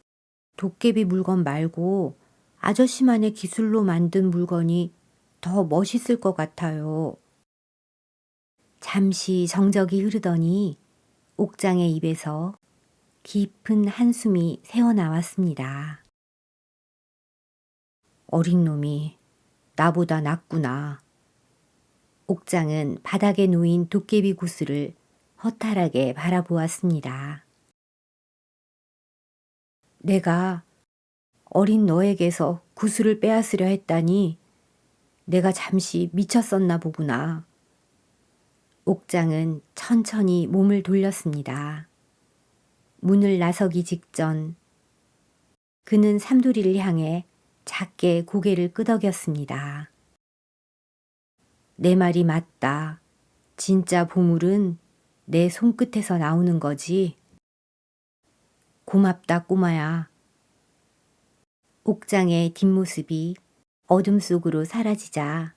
[SPEAKER 1] 도깨비 물건 말고 아저씨만의 기술로 만든 물건이 더 멋있을 것 같아요. 잠시 정적이 흐르더니 옥장의 입에서 깊은 한숨이 새어나왔습니다. 어린 놈이 나보다 낫구나. 옥장은 바닥에 놓인 도깨비 구슬을 허탈하게 바라보았습니다. 내가 어린 너에게서 구슬을 빼앗으려 했다니 내가 잠시 미쳤었나 보구나. 옥장은 천천히 몸을 돌렸습니다. 문을 나서기 직전 그는 삼돌이를 향해 작게 고개를 끄덕였습니다. 내 말이 맞다. 진짜 보물은 내 손끝에서 나오는 거지. 고맙다 꼬마야. 옥장의 뒷모습이 어둠 속으로 사라지자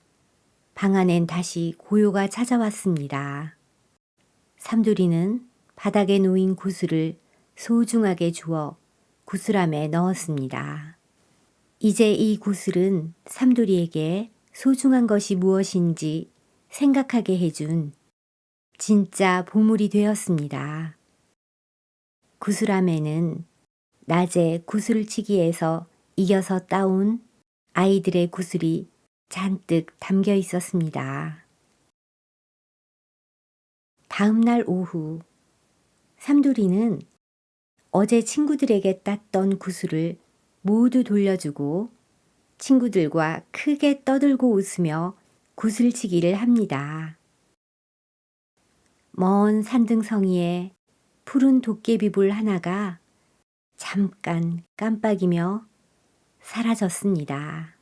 [SPEAKER 1] 방 안엔 다시 고요가 찾아왔습니다. 삼돌이는 바닥에 놓인 구슬을 소중하게 주워 구슬함에 넣었습니다. 이제 이 구슬은 삼돌이에게 소중한 것이 무엇인지 생각하게 해준 진짜 보물이 되었습니다. 구슬함에는 낮에 구슬치기에서 이겨서 따온 아이들의 구슬이 잔뜩 담겨 있었습니다. 다음 날 오후 삼돌이는 어제 친구들에게 땄던 구슬을 모두 돌려주고 친구들과 크게 떠들고 웃으며 구슬치기를 합니다. 먼 산등성이에 푸른 도깨비불 하나가 잠깐 깜빡이며 사라졌습니다.